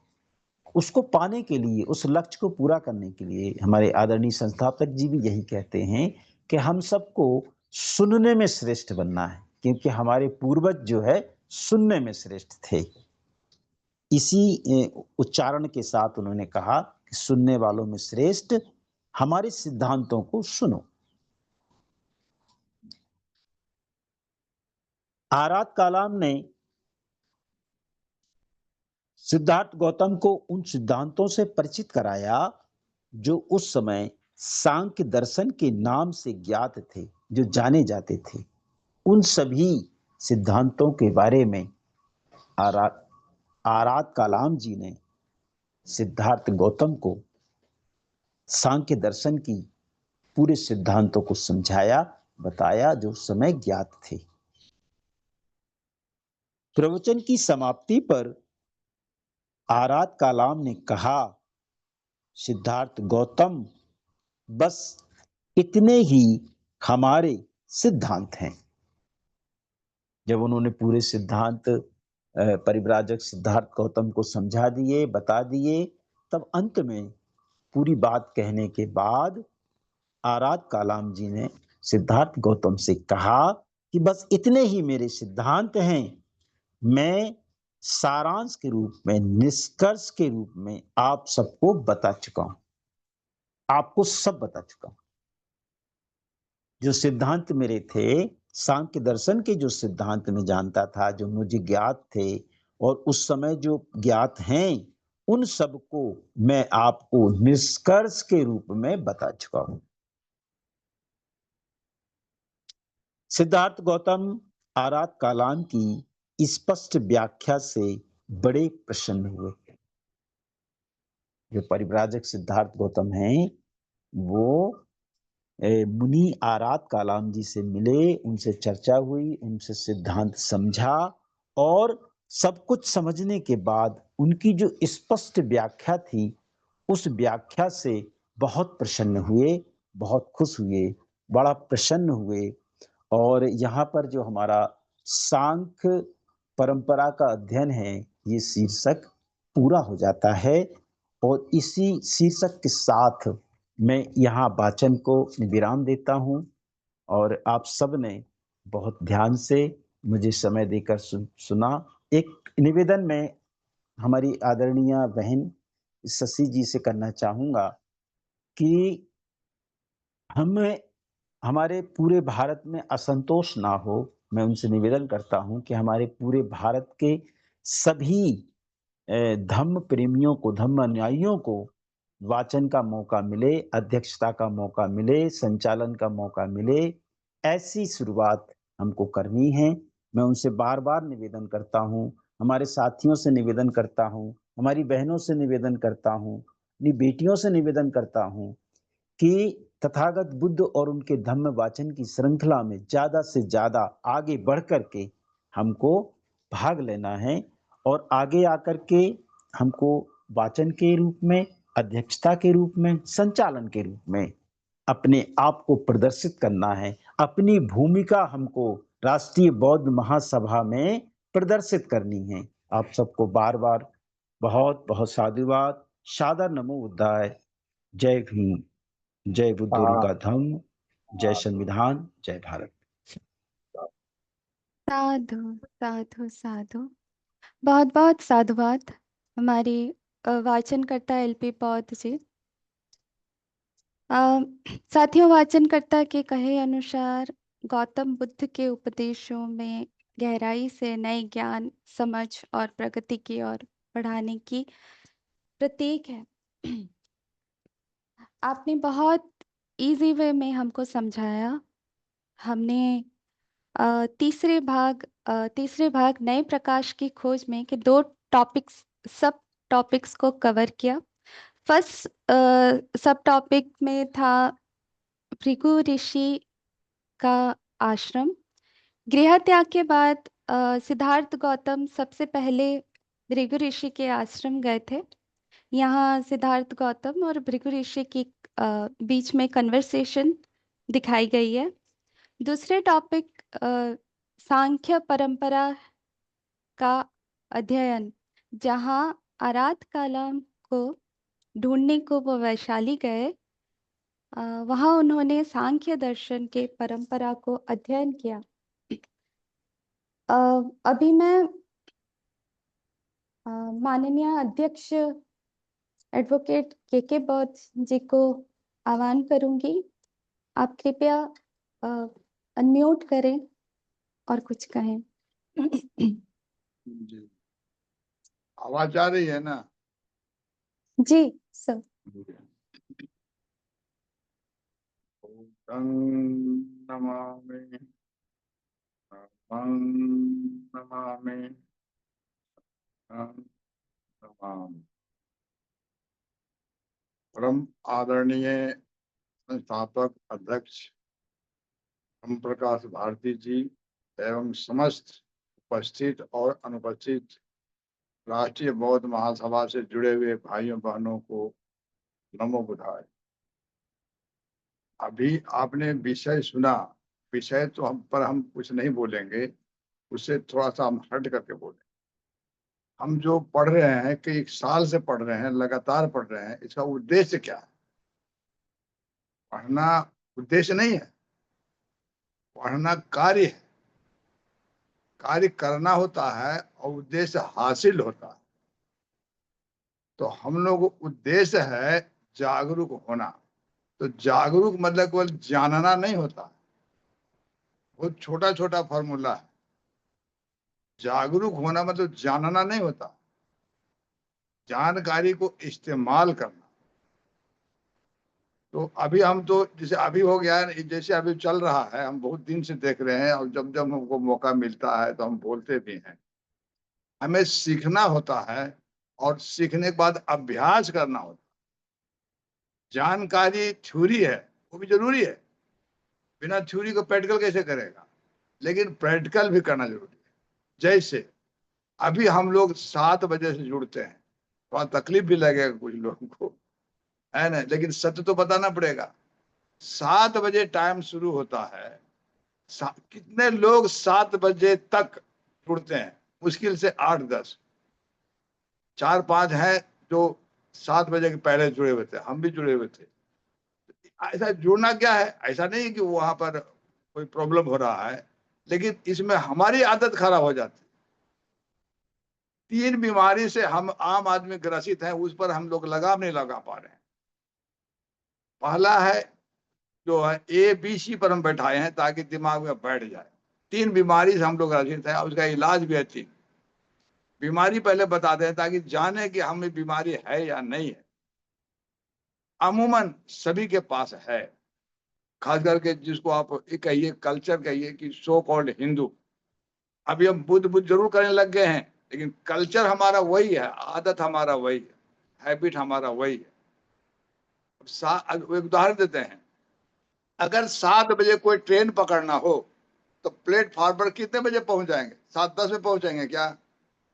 उसको पाने के लिए, उस लक्ष्य को पूरा करने के लिए हमारे आदरणीय संस्थापक जी भी यही कहते हैं कि हम सबको सुनने में श्रेष्ठ बनना है, क्योंकि हमारे पूर्वज जो है सुनने में श्रेष्ठ थे। इसी उच्चारण के साथ उन्होंने कहा कि सुनने वालों में श्रेष्ठ, हमारे सिद्धांतों को सुनो। आरात कालाम ने सिद्धार्थ गौतम को उन सिद्धांतों से परिचित कराया जो उस समय सांख्य दर्शन के नाम से ज्ञात थे, जो जाने जाते थे। उन सभी सिद्धांतों के बारे में आरात कालाम जी ने सिद्धार्थ गौतम को सांख्य दर्शन की पूरे सिद्धांतों को समझाया, बताया, जो उस समय ज्ञात थे। प्रवचन की समाप्ति पर आरात कालाम ने कहा, सिद्धार्थ गौतम, बस इतने ही हमारे सिद्धांत हैं। जब उन्होंने पूरे सिद्धांत परिव्राजक सिद्धार्थ गौतम को समझा दिए, बता दिए, तब अंत में पूरी बात कहने के बाद आरात कालाम जी ने सिद्धार्थ गौतम से कहा कि बस इतने ही मेरे सिद्धांत हैं। मैं सारांश के रूप में, निष्कर्ष के रूप में आप सबको बता चुका हूं, आपको सब बता चुका हूं। जो सिद्धांत मेरे थे, सांख्य दर्शन के जो सिद्धांत मैं जानता था, जो मुझे ज्ञात थे और उस समय जो ज्ञात हैं, उन सबको मैं आपको निष्कर्ष के रूप में बता चुका हूं। सिद्धार्थ गौतम आरात कालाम की स्पष्ट व्याख्या से बड़े प्रसन्न हुए। जो परिव्राजक सिद्धार्थ गौतम हैं, वो मुनि आरात कालाम जी से मिले, उनसे चर्चा हुई, उनसे सिद्धांत समझा और सब कुछ समझने के बाद उनकी जो स्पष्ट व्याख्या थी, उस व्याख्या से बहुत प्रसन्न हुए, बहुत खुश हुए, बड़ा प्रसन्न हुए। और यहाँ पर जो हमारा सांख्य परंपरा का अध्ययन है, ये शीर्षक पूरा हो जाता है। और इसी शीर्षक के साथ मैं यहाँ वाचन को विराम देता हूँ। और आप सब ने बहुत ध्यान से मुझे समय देकर सुना। एक निवेदन मैं हमारी आदरणीय बहन शशि जी से करना चाहूँगा कि हमारे पूरे भारत में असंतोष ना हो। मैं उनसे निवेदन करता हूं कि हमारे पूरे भारत के सभी धम्म प्रेमियों को, धम्म अनुयायियों को वाचन का मौका मिले, अध्यक्षता का मौका मिले, संचालन का मौका मिले। ऐसी शुरुआत हमको करनी है। मैं उनसे बार बार निवेदन करता हूं, हमारे साथियों से निवेदन करता हूं, हमारी बहनों से निवेदन करता हूं, अपनी बेटियों से निवेदन करता हूं कि तथागत बुद्ध और उनके धम्म वाचन की श्रृंखला में ज्यादा से ज्यादा आगे बढ़ करके हमको भाग लेना है और आगे आकर के हमको वाचन के रूप में, अध्यक्षता के रूप में, संचालन के रूप में अपने आप को प्रदर्शित करना है। अपनी भूमिका हमको राष्ट्रीय बौद्ध महासभा में प्रदर्शित करनी है। आप सबको बार बार बहुत बहुत साधुवाद, सादर नमो बुद्धाय। जय भीम, जय बुद्ध और उनका धम्म, जय संविधान, जय भारत।
साधु साधु साधु। बहुत बहुत साधुवाद हमारी वाचनकर्ता एलपी पौध जी। साथियों, वाचनकर्ता के कहे अनुसार गौतम बुद्ध के उपदेशों में गहराई से नए ज्ञान, समझ और प्रगति की ओर बढ़ाने की प्रतीक है। आपने बहुत इजी वे में हमको समझाया। हमने तीसरे भाग तीसरे भाग नए प्रकाश की खोज में के 2 टॉपिक्स सब टॉपिक्स को कवर किया। फर्स्ट सब टॉपिक में था भृगु ऋषि का आश्रम। गृह त्याग के बाद सिद्धार्थ गौतम सबसे पहले भृगु ऋषि के आश्रम गए थे। यहाँ सिद्धार्थ गौतम और भृगु ऋषि की बीच में कन्वर्सेशन दिखाई गई है। दूसरे टॉपिक सांख्य परंपरा का अध्ययन, जहाँ आराध कालाम को ढूंढने को वो वैशाली गए। वहाँ उन्होंने सांख्य दर्शन के परंपरा को अध्ययन किया। अभी मैं माननीय अध्यक्ष एडवोकेट के बौद्ध जी को आह्वान करूंगी। आप कृपया अनम्यूट करें और कुछ कहें।
जी, आवाज आ रही है ना?
जी सर।
तं नमामि तं नमामि तं नमामि। परम आदरणीय संस्थापक अध्यक्ष ओम प्रकाश भारती जी एवं समस्त उपस्थित और अनुपस्थित राष्ट्रीय बौद्ध महासभा से जुड़े हुए भाइयों बहनों को नमो बुधाय। अभी आपने विषय सुना, विषय तो हम कुछ नहीं बोलेंगे, उससे थोड़ा सा हम हट करके बोलें। हम जो पढ़ रहे हैं कि 1 साल से पढ़ रहे हैं, लगातार पढ़ रहे हैं, इसका उद्देश्य क्या है? पढ़ना उद्देश्य नहीं है, पढ़ना कार्य है। कार्य करना होता है और उद्देश्य हासिल होता है। तो हम लोग उद्देश्य है जागरूक होना। तो जागरूक मतलब केवल जानना नहीं होता, बहुत छोटा छोटा फॉर्मूला है। जागरूक होना मतलब जानना नहीं होता, जानकारी को इस्तेमाल करना। तो अभी हम तो जैसे अभी हो गया है, जैसे अभी चल रहा है, हम बहुत दिन से देख रहे हैं और जब जब हमको मौका मिलता है तो हम बोलते भी हैं। हमें सीखना होता है और सीखने के बाद अभ्यास करना होता है। जानकारी थ्योरी है, वो भी जरूरी है, बिना थ्योरी को प्रैक्टिकल कैसे करेगा? लेकिन प्रैक्टिकल भी करना जरूरी है। जैसे अभी हम लोग 7 बजे से जुड़ते हैं, थोड़ा तकलीफ भी लगेगा कुछ लोगों को, है ना, लेकिन सत्य तो बताना पड़ेगा। 7 बजे टाइम शुरू होता है। कितने लोग 7 बजे तक जुड़ते हैं? मुश्किल से 8-10, 4-5 हैं जो 7 बजे के पहले जुड़े हुए थे, हम भी जुड़े हुए थे। ऐसा जुड़ना क्या है? ऐसा नहीं है कि वहां पर कोई प्रॉब्लम हो रहा है, लेकिन इसमें हमारी आदत खराब हो जाती है। 3 बीमारी से हम आम आदमी ग्रसित हैं, उस पर हम लोग लगाम नहीं लगा पा रहे हैं। पहला है जो है ABC पर हम बैठाए हैं ताकि दिमाग में बैठ जाए। 3 बीमारी से हम लोग ग्रसित हैं, उसका इलाज भी है 3। बीमारी पहले बता दें ताकि जाने कि हमें बीमारी है या नहीं है। अमूमन सभी के पास है, खास करके जिसको आप कहिए कल्चर कहिए कि सो कॉल्ड हिंदू। अभी हम बुद्ध बुद्ध जरूर करने लग गए हैं, लेकिन कल्चर हमारा वही है, आदत हमारा वही है, हैबिट हमारा वही है। एक उदाहरण देते हैं, अगर 7 बजे कोई ट्रेन पकड़ना हो तो प्लेटफॉर्म पर कितने बजे पहुंच जाएंगे? 7:10 में पहुंचेंगे क्या?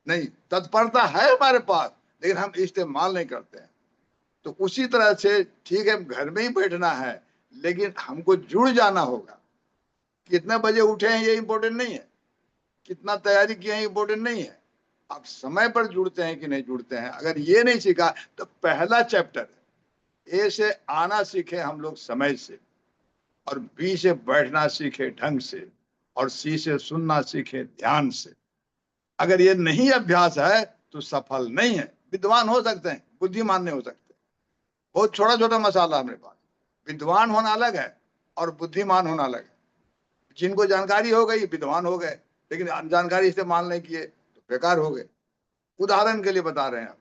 नहीं, तत्परता है हमारे पास, लेकिन हम इस्तेमाल नहीं करते हैं। तो उसी तरह से ठीक है, घर में ही बैठना है, लेकिन हमको जुड़ जाना होगा। कितने बजे उठे हैं ये इंपॉर्टेंट नहीं है, कितना तैयारी किए हैं इंपॉर्टेंट नहीं है, आप समय पर जुड़ते हैं कि नहीं जुड़ते हैं। अगर ये नहीं सीखा तो पहला चैप्टर ए से आना सीखे हम लोग समय से, और बी से बैठना सीखे ढंग से, और सी से सुनना सीखे ध्यान से। अगर ये नहीं अभ्यास है तो सफल नहीं है। विद्वान हो सकते हैं, बुद्धिमान नहीं हो सकते। बहुत छोटा छोटा मसाला हमारे पास। विद्वान होना अलग है और बुद्धिमान होना अलग है। जिनको जानकारी हो गई विद्वान हो गए, लेकिन जानकारी इस्तेमाल नहीं किए तो बेकार हो गए। उदाहरण के लिए बता रहे हैं,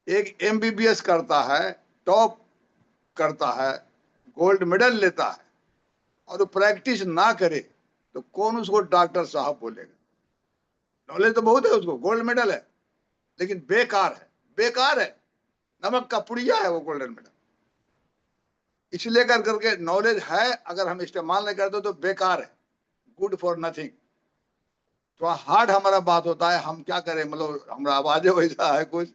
एक MBBS करता है, टॉप करता है, गोल्ड मेडल लेता है, और वो प्रैक्टिस ना करे तो कौन उसको डॉक्टर साहब बोलेगा? नॉलेज तो बहुत है उसको, गोल्ड मेडल है, लेकिन बेकार है, बेकार है, नमक का पुड़िया है वो गोल्डन मेडल। इसलिए कर करके नॉलेज है, अगर हम इस्तेमाल नहीं करते तो बेकार है, गुड फॉर नथिंग। थोड़ा हार्ड हमारा बात होता है, हम क्या करें, मतलब हमारा आवाजें वैसा है, कुछ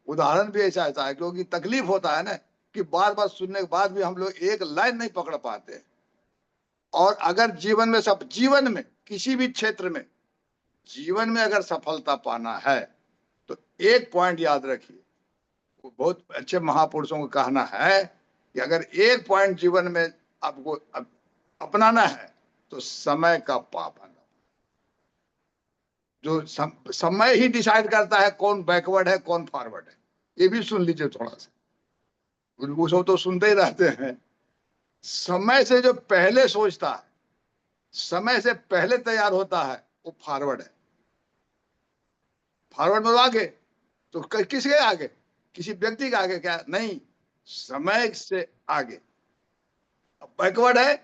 उदाहरण भी ऐसा ऐसा है, क्योंकि तकलीफ होता है ना कि बार बार सुनने के बाद भी हम लोग एक लाइन नहीं पकड़ पाते। और अगर जीवन में, सब जीवन में किसी भी क्षेत्र में, जीवन में अगर सफलता पाना है तो एक पॉइंट याद रखिए, वो बहुत अच्छे महापुरुषों का कहना है कि अगर एक पॉइंट जीवन में आपको अपनाना है तो समय का पाबंद। जो समय ही डिसाइड करता है कौन बैकवर्ड है कौन फॉरवर्ड है। ये भी सुन लीजिए थोड़ा सा, उनको सब तो सुनते ही रहते हैं। समय से जो पहले सोचता है, समय से पहले तैयार होता है, वो फॉरवर्ड है। फॉरवर्ड में आगे तो किसके आगे, किसी व्यक्ति के आगे क्या, नहीं, समय से आगे। बैकवर्ड है,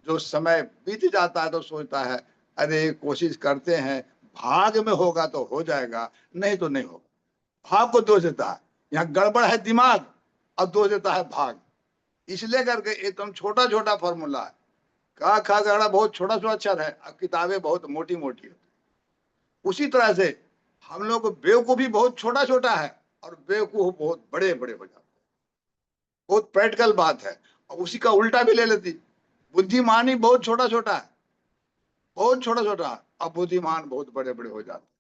जो समय बीत जाता है तो सोचता है अरे कोशिश करते हैं, भाग में होगा तो हो जाएगा, नहीं तो नहीं होगा। भाग को दोष देता है, यहाँ गड़बड़ है दिमाग, और दोष देता है भाग। इसलिए करके एकदम छोटा छोटा फॉर्मूला है, का खा गड़ा बहुत छोटा छोटा अक्षर है, किताबें बहुत मोटी मोटी है। उसी तरह से हम लोग को बेवकूफी बहुत छोटा छोटा है और बेवकूफ बहुत बड़े बड़े हो जाते हैं। बहुत प्रैक्टिकल बात है। और उसी का उल्टा भी ले लेती, बुद्धिमानी बहुत छोटा छोटा है, बहुत छोटा छोटा, अब बुद्धिमान बहुत बड़े बड़े हो जाते हैं।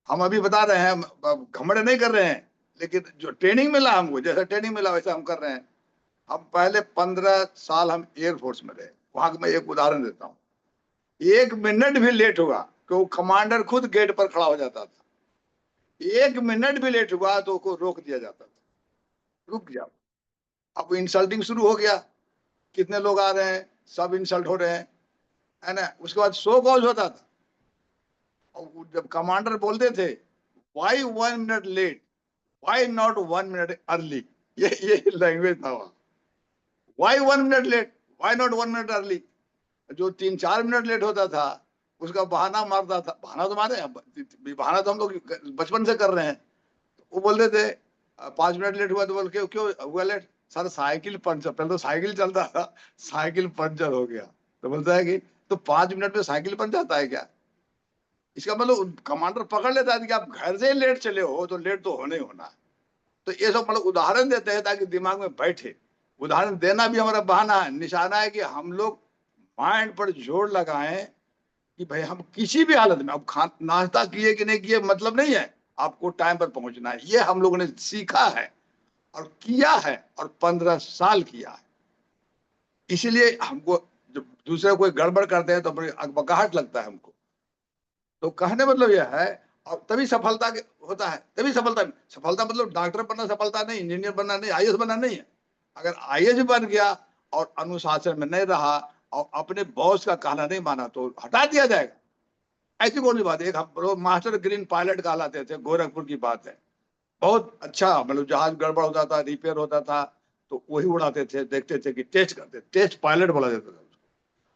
हम अभी बता रहे हैं, घमंड नहीं कर रहे हैं, लेकिन जो ट्रेनिंग मिला हमको, जैसा ट्रेनिंग मिला वैसा हम कर रहे हैं। हम पहले 15 साल हम एयरफोर्स में रहे, वहां का मैं एक उदाहरण देता हूँ। 1 मिनट भी लेट हुआ तो कमांडर खुद गेट पर खड़ा हो जाता था। 1 मिनट भी लेट हुआ तो उसको रोक दिया जाता था, रुक जाओ। अब इंसल्टिंग शुरू हो गया, कितने लोग आ रहे हैं, सब इंसल्ट हो रहे हैं, है ना। उसके बाद शो कॉज होता था, और जब कमांडर बोलते थे why 1 minute late, why not 1 minute early, ये लैंग्वेज था वहां। Why 1 minute late, why not 1 minute early. जो 3-4 मिनट लेट होता था उसका बहाना मारता था, बहाना तो मारे, बहाना तो हम लोग बचपन से कर रहे हैं। वो बोलते थे 5 मिनट लेट हुआ तो बोल के क्यों हुआ लेट, सर साइकिल पंचर, पहले तो साइकिल चलता था, साइकिल पंचर हो गया। तो बोलता है कि तो 5 मिनट में साइकिल बन जाता है क्या। इसका मतलब कमांडर पकड़ लेता है कि आप घर से लेट चले हो तो लेट तो होने ही होना है। तो ये सब मतलब उदाहरण देते हैं ताकि दिमाग में बैठे। उदाहरण देना भी हमारा बहाना है, निशाना है कि हम लोग माइंड पर जोर लगाएं कि भाई हम किसी भी हालत में, अब नाश्ता किए कि नहीं किए मतलब नहीं है, आपको टाइम पर पहुंचना है। ये हम लोगों ने सीखा है और किया है, और 15 साल किया है। इसीलिए हमको जब दूसरे कोई गड़बड़ करते हैं तो बड़ी अकबकाहट लगता है हमको। तो कहने मतलब यह है, और तभी सफलता होता है, तभी सफलता। सफलता मतलब डॉक्टर बनना सफलता नहीं, इंजीनियर बनना नहीं, आईएएस बनना नहीं है। अगर आईएएस बन गया और अनुशासन में नहीं रहा और अपने बॉस का कहना नहीं माना तो हटा दिया जाएगा। ऐसी कौन सी बात है। एक हम मास्टर ग्रीन पायलट कहलाते थे, गोरखपुर की बात है। बहुत अच्छा, मतलब जहाज गड़बड़ होता था, रिपेयर होता था तो वही उड़ाते थे, देखते थे कि टेस्ट करते, टेस्ट पायलट बोला जाता था।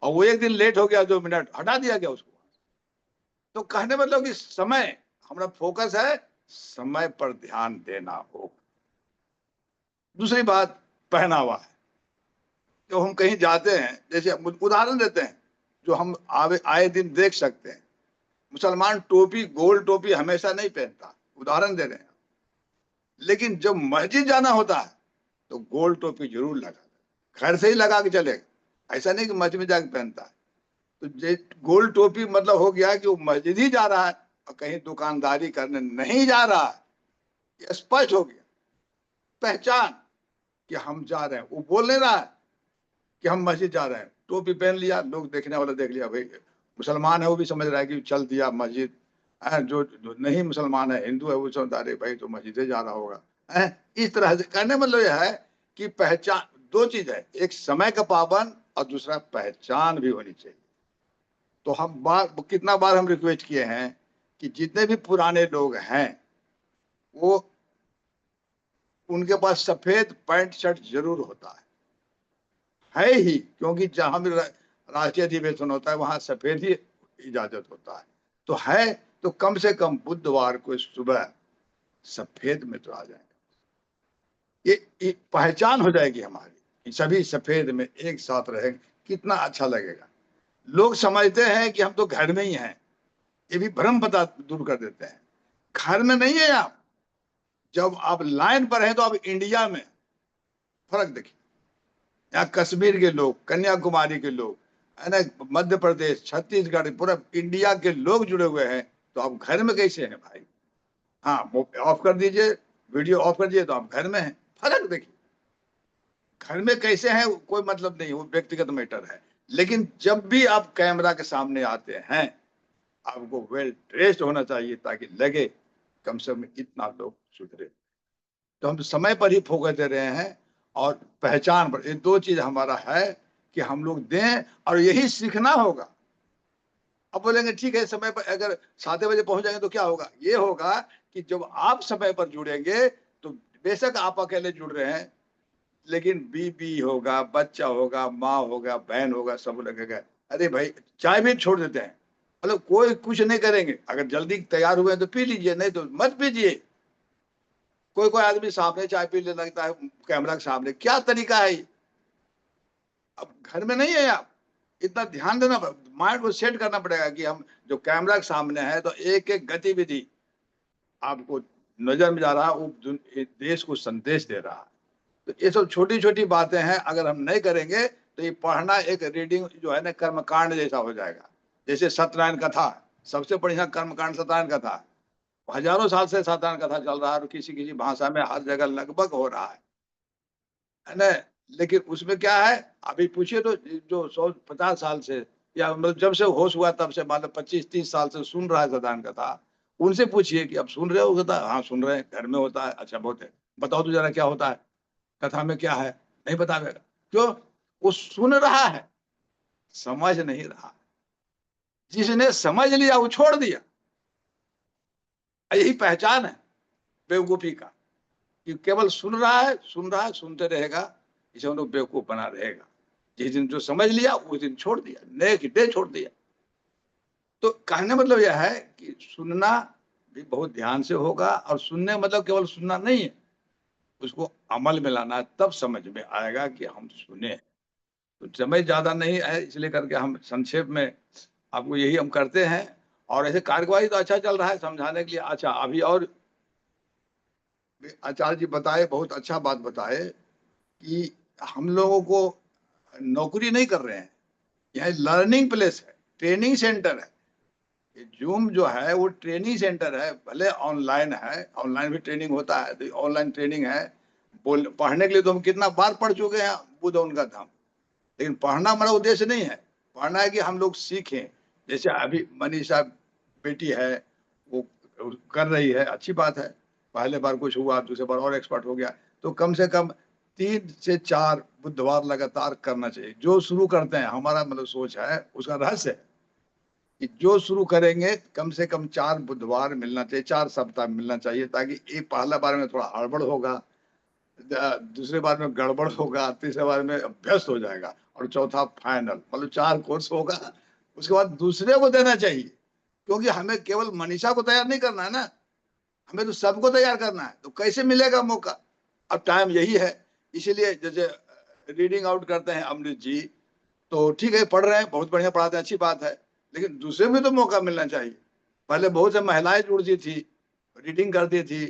और वो एक दिन लेट हो गया 2 मिनट, हटा दिया गया उसको। तो कहने मतलब कि समय, हमारा फोकस है, समय पर ध्यान देना हो। दूसरी बात पहनावा है। जो हम कहीं जाते हैं, जैसे उदाहरण देते हैं जो हम आए दिन देख सकते हैं, मुसलमान टोपी, गोल टोपी हमेशा नहीं पहनता, उदाहरण दे रहे हैं। लेकिन जब मस्जिद जाना होता है तो गोल टोपी जरूर लगा, घर से ही लगा के चलेगा, ऐसा नहीं कि मस्जिद में जाके पहनता है। तो गोल टोपी मतलब हो गया कि वो मस्जिद ही जा रहा है और कहीं दुकानदारी करने नहीं जा रहा है, ये स्पष्ट हो गया। पहचान कि हम जा रहे हैं, वो बोल नहीं रहा है कि हम मस्जिद जा रहे हैं, टोपी पहन लिया, लोग देखने वाला देख लिया, भाई मुसलमान है, वो भी समझ रहा है कि चल दिया मस्जिद। जो नहीं मुसलमान है, हिंदू है, वो समझता है भाई तो मस्जिद जा रहा होगा। इस तरह से कहने मतलब यह है कि पहचान, दो चीज है, एक समय का पाबंद और दूसरा पहचान भी होनी चाहिए। तो हम कितना बार हम रिक्वेस्ट किए हैं कि जितने भी पुराने लोग हैं वो, उनके पास सफेद पैंट शर्ट जरूर होता है ही, क्योंकि जहां भी राष्ट्रीय अधिवेशन होता है वहां सफेद ही इजाजत होता है। तो है तो कम से कम बुधवार को सुबह सफेद में तो आ जाए, ये पहचान हो जाएगी हमारी कि सभी सफेद में एक साथ रहेंगे, कितना अच्छा लगेगा। लोग समझते हैं कि हम तो घर में ही हैं, ये भी भ्रम बता दूर कर देते हैं। घर में नहीं है आप, जब आप लाइन पर हैं तो आप इंडिया में फर्क देखिए। यहाँ कश्मीर के लोग, कन्याकुमारी के लोग, है ना, मध्य प्रदेश, छत्तीसगढ़, पूरा इंडिया के लोग जुड़े हुए हैं, तो आप घर में कैसे हैं भाई? हाँ, ऑफ कर दीजिए, वीडियो ऑफ कर दीजिए तो आप घर में हैं। फर्क देखिए, घर में कैसे हैं कोई मतलब नहीं, वो व्यक्तिगत मैटर है। लेकिन जब भी आप कैमरा के सामने आते हैं, आपको वेल ड्रेस्ड होना चाहिए ताकि लगे कम से कम इतना लोग सुधरे। तो हम समय पर ही फोकस दे रहे हैं और पहचान पर। ये दो चीज हमारा है कि हम लोग दें और यही सीखना होगा। अब बोलेंगे ठीक है समय पर अगर 7 बजे पहुंच जाएंगे तो क्या होगा? ये होगा कि जब आप समय पर जुड़ेंगे तो बेशक आप अकेले जुड़ रहे हैं, लेकिन बीबी होगा, बच्चा होगा, माँ होगा, बहन होगा, सब लगेगा अरे भाई चाय भी छोड़ देते हैं, मतलब कोई कुछ नहीं करेंगे। अगर जल्दी तैयार हुए तो पी लीजिए, नहीं तो मत पीजिए। कोई कोई आदमी सामने चाय पीने लगता है कैमरा के सामने, क्या तरीका है ये? अब घर में नहीं है आप, इतना ध्यान देना, माइंड को सेट करना पड़ेगा कि हम जो कैमरा के सामने है तो एक एक गतिविधि आपको नजर में जा रहा है, वो देश को संदेश दे रहा है। तो ये सब छोटी छोटी बातें हैं, अगर हम नहीं करेंगे तो ये पढ़ना एक रीडिंग जो है ना कर्मकांड जैसा हो जाएगा। जैसे सत्यनारायण कथा, सबसे बढ़िया कर्मकांड सत्यनारायण कथा, हजारों साल से सत्यनारायण कथा चल रहा है और किसी किसी भाषा में हर जगह लगभग हो रहा है ना। लेकिन उसमें क्या है, अभी पूछिए तो जो 150 साल से या मतलब जब से होश हुआ तब से मतलब 25-30 साल से सुन रहा है सत्यनारायण कथा, उनसे पूछिए कि अब सुन रहे हो कथा? हाँ सुन रहे हैं, घर में होता है। अच्छा बहुत है, बताओ तो जरा क्या होता है, कथा में क्या है? नहीं बतावेगा। क्यों? वो सुन रहा है, समझ नहीं रहा। जिसने समझ लिया वो छोड़ दिया। यही पहचान है बेवकूफी का, कि केवल सुन रहा है, सुन रहा है, सुनते रहेगा, इसे हम लोग बेवकूफ बना रहेगा। जिस दिन जो समझ लिया उस दिन छोड़ दिया, नेक्स्ट डे छोड़ दिया। तो कहने मतलब यह है कि सुनना भी बहुत ध्यान से होगा, और सुनने मतलब केवल सुनना नहीं है, उसको अमल में लाना है, तब समझ में आएगा कि हम सुने। तो समय ज्यादा नहीं है, इसलिए करके हम संक्षेप में आपको यही हम करते हैं। और ऐसे कार्यवाही तो अच्छा चल रहा है समझाने के लिए। अच्छा अभी और आचार्य जी बताए, बहुत अच्छा बात बताए कि हम लोगों को नौकरी नहीं कर रहे हैं, यह लर्निंग प्लेस है, ट्रेनिंग सेंटर है। ये जूम जो है वो ट्रेनिंग सेंटर है, भले ऑनलाइन है, ऑनलाइन भी ट्रेनिंग होता है, तो ऑनलाइन ट्रेनिंग है। बोल पढ़ने के लिए तो हम कितना बार पढ़ चुके हैं बुद्ध उनका धाम, लेकिन पढ़ना हमारा उद्देश्य नहीं है। पढ़ना है कि हम लोग सीखें। जैसे अभी मनीषा बेटी है, वो कर रही है, अच्छी बात है। पहले बार कुछ हुआ, दूसरे बार और एक्सपर्ट हो गया, तो कम से कम 3 से 4 बुधवार लगातार करना चाहिए। जो शुरू करते हैं, हमारा मतलब सोच है, उसका रहस्य है कि जो शुरू करेंगे कम से कम 4 बुधवार मिलना चाहिए, 4 सप्ताह मिलना चाहिए, ताकि एक पहला बार में थोड़ा हड़बड़ होगा, दूसरे बार में गड़बड़ होगा, तीसरे बार में अभ्यस्त हो जाएगा, और चौथा फाइनल, मतलब 4 कोर्स होगा। उसके बाद दूसरे को देना चाहिए, क्योंकि हमें केवल मनीषा को तैयार नहीं करना है ना, हमें तो सबको तैयार करना है। तो कैसे मिलेगा मौका? अब टाइम यही है। इसीलिए जैसे रीडिंग आउट करते हैं अमृत जी, तो ठीक है पढ़ रहे हैं, बहुत बढ़िया पढ़ाते हैं, अच्छी बात है, लेकिन दूसरे में तो मौका मिलना चाहिए। पहले बहुत से महिलाएं जुड़ती थी, रीडिंग करती थी,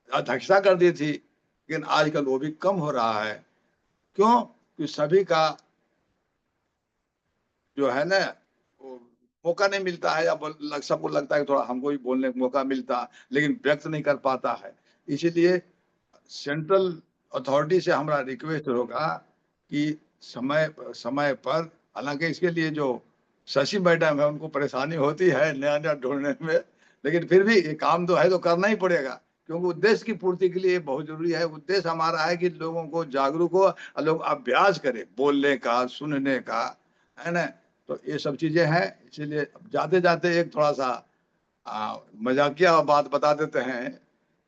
अध्यक्षता करती थी, लेकिन आजकल वो भी कम हो रहा है। क्यों? कि सभी का जो है ना वो मौका नहीं मिलता है, या सबको लगता है कि थोड़ा हमको भी बोलने का मौका मिलता, लेकिन व्यक्त नहीं कर पाता है। इसीलिए सेंट्रल अथॉरिटी से हमारा रिक्वेस्ट होगा कि समय समय पर, हालांकि इसके लिए जो शशि मैडम है उनको परेशानी होती है नया नया ढूंढने में, लेकिन फिर भी ये काम तो है तो करना ही पड़ेगा, क्योंकि उद्देश्य की पूर्ति के लिए बहुत जरूरी है। उद्देश्य हमारा है कि लोगों को जागरूक हो और लोग अभ्यास करें बोलने का, सुनने का, है ना। तो ये सब चीजें हैं। इसीलिए जाते जाते एक थोड़ा सा मजाकिया बात बता देते हैं।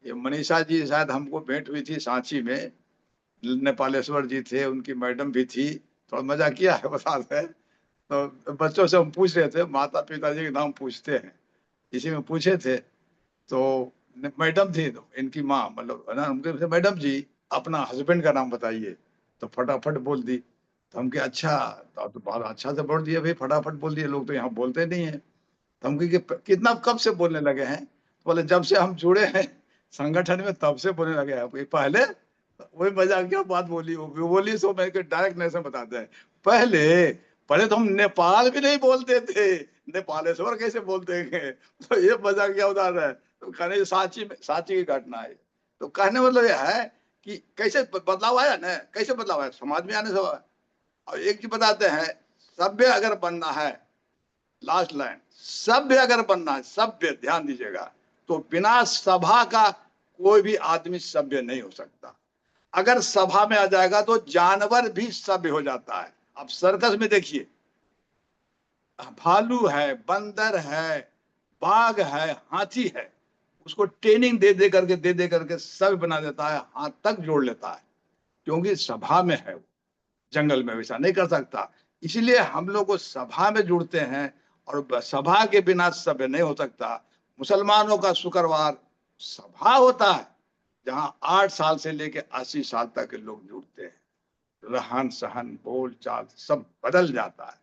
ये मनीषा जी शायद हमको भेंट हुई थी सांची में, नेपालेश्वर जी थे, उनकी मैडम भी थी, थोड़ा मजाकिया है बता रहे हैं। तो बच्चों से हम पूछ रहे थे, माता पिता जी के नाम पूछते हैं, इसी में पूछे थे, तो मैडम थी, तो इनकी माँ मतलब है ना, उनके से मैडम जी अपना हस्बैंड का नाम बताइए, तो फटाफट बोल दी। तो हम कहे अच्छा, तो बहुत अच्छा से बोल दिया भाई, फटाफट बोल दिए, लोग तो यहाँ बोलते नहीं है। तो हम कहे कि कितना कब से बोलने लगे हैं? तो बोले जब से हम जुड़े हैं संगठन में तब से बोलने लगे हैं। पहले वही मजाकिया बात बोली, वो बोली सो मैं डायरेक्ट नहीं से बताते हैं। पहले पहले तो हम नेपाल भी नहीं बोलते थे, नेपालेश्वर कैसे बोलते हैं? तो ये मजाकिया उदाहरण है। तो कहने सांची में, सांची की घटना है। तो कहने मतलब ये है कि कैसे बदलाव आया ना, कैसे बदलाव आया समाज में आने से। और एक चीज बताते हैं, सभ्य अगर बनना है, लास्ट लाइन, सभ्य अगर बनना है, सभ्य ध्यान दीजिएगा, तो बिना सभा का कोई भी आदमी सभ्य नहीं हो सकता। अगर सभा में आ जाएगा तो जानवर भी सभ्य हो जाता है। अब सर्कस में देखिए, भालू है, बंदर है, बाघ है, हाथी है, उसको ट्रेनिंग दे दे करके सभ्य बना देता है, हाथ तक जोड़ लेता है, क्योंकि सभा में है। जंगल में वैसा नहीं कर सकता। इसलिए हम लोग को सभा में जुड़ते हैं, और सभा के बिना सभ्य नहीं हो सकता। मुसलमानों का शुक्रवार सभा होता है, जहां 8 साल से लेकर 80 साल तक के लोग जुड़ते हैं, रहन सहन बोल चाल सब बदल जाता है।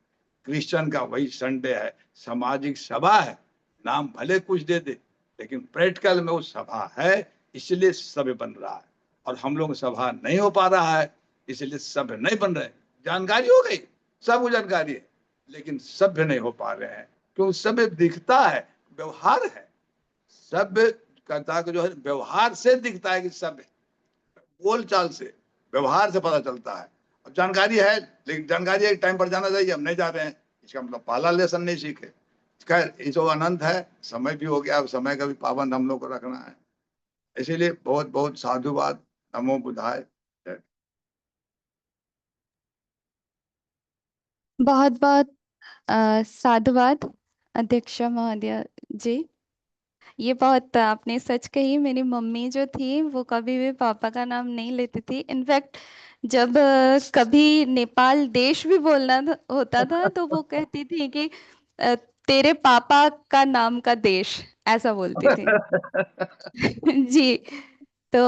क्रिश्चियन का वही संडे है, सामाजिक सभा है, नाम भले कुछ दे दे, लेकिन प्रैक्टिकल में वो सभा है, इसलिए सभ्य बन रहा है। और हम लोग सभा नहीं हो पा रहा है, इसलिए सभ्य नहीं बन रहे। जानकारी हो गई, सब जानकारी है, लेकिन सभ्य नहीं हो पा रहे हैं, क्योंकि सभ्य दिखता है, व्यवहार है। सभ्य करता है जो है, व्यवहार से दिखता है कि सभ्य, बोल चाल से, व्यवहार से पता चलता है। अब जानकारी है, लेकिन जानकारी एक टाइम पर जाना चाहिए, हम नहीं जा रहे हैं, इसका मतलब पहला लेसन नहीं सीखे। खैर ये तो अनंत है, समय भी हो गया, अब समय का भी पाबंद हम लोग को रखना है। इसीलिए बहुत बहुत साधुवाद, नमो बुधाय।
बहुत बहुत साधुवाद अध्यक्ष महोदय जी। ये बहुत आपने सच कही। मेरी मम्मी जो थी वो कभी भी पापा का नाम नहीं लेती थी। इनफैक्ट जब कभी नेपाल देश भी बोलना होता था तो वो कहती थी कि अ, तेरे पापा का नाम का देश, ऐसा बोलती थी। जी। तो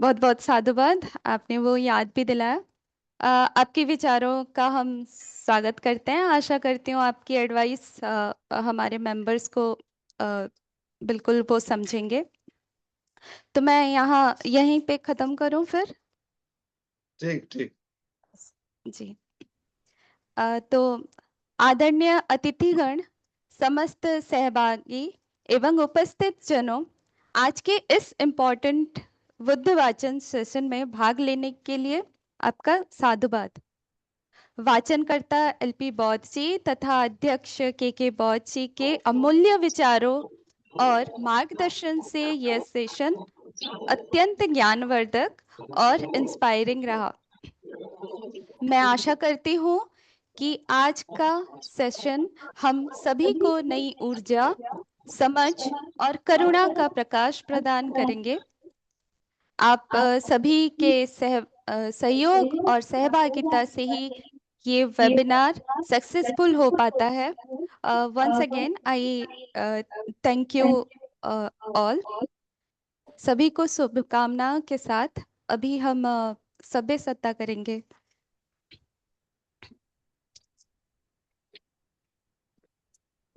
बहुत बहुत साधुवाद, आपने वो याद भी दिलाया। आपके विचारों का हम स्वागत करते हैं। आशा करती हूँ आपकी एडवाइस हमारे मेंबर्स को बिल्कुल वो समझेंगे। तो मैं यहाँ यहीं पे खत्म करूँ फिर।
ठीक ठीक।
जी। तो आदरणीय अतिथिगण, समस्त सहभागी एवं उपस्थित जनों, आज के इस इम्पोर्टेंट बुद्ध वाचन सेशन में भाग लेने के लिए आपका साधुवाद। वाचनकर्ता एलपी बौद्ध जी तथा अध्यक्ष के बौद्ध जी के अमूल्य विचारों और मार्गदर्शन से यह सेशन अत्यंत ज्ञानवर्धक और इंस्पायरिंग रहा। मैं आशा करती हूँ कि आज का सेशन हम सभी को नई ऊर्जा, समझ और करुणा का प्रकाश प्रदान करेंगे। आप सभी के सहयोग और सहभागिता से ही ये वेबिनार सक्सेसफुल हो पाता है। Once again I thank you all. सभी को शुभकामनाओं के साथ अभी हम सभ्य सत्ता करेंगे।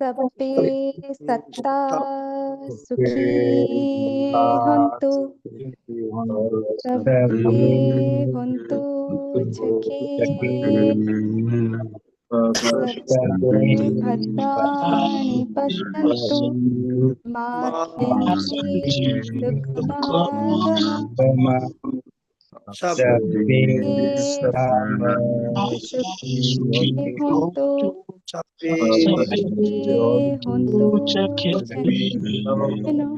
सभ्य सत्ता सुखी हन्तु, सभ्ये हन्तु सुखी, सभ्ये भद्राणि पश्यन्तु, मा केचित् दुःखभाग् सभ्ये सुखी हन्तु, सभ्ये हन्तु सुखिनः,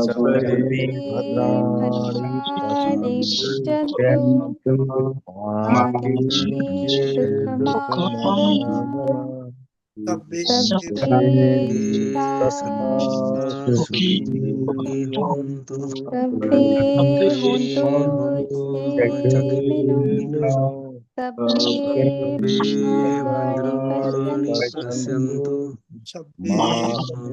सभ्ये भद्राणि पश्यन्तु, मा केचित् दुःखभाग् सभ्ये
सुखी हन्तु
सभ्ये हन्तु सुखिनः, सभ्ये भद्राणि पश्यन्तु,
पश्यन्तु
सबका मंगल हो,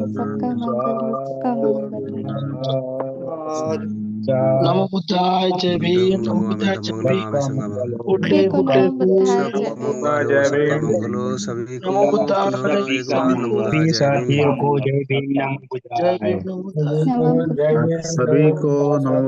सबका मंगल हो।
नमो बुद्धाय जय भीम, नमो बुद्धाय जय भीम। उठे को नमो बुद्धाय जय भीम।
मंगल हो सभी को।
नमो बुद्धाय
एक बार नमो बुद्धाय जय भीम।
जय भीम, नमो बुद्धाय।
नमो बुद्धाय।
सभी को नमो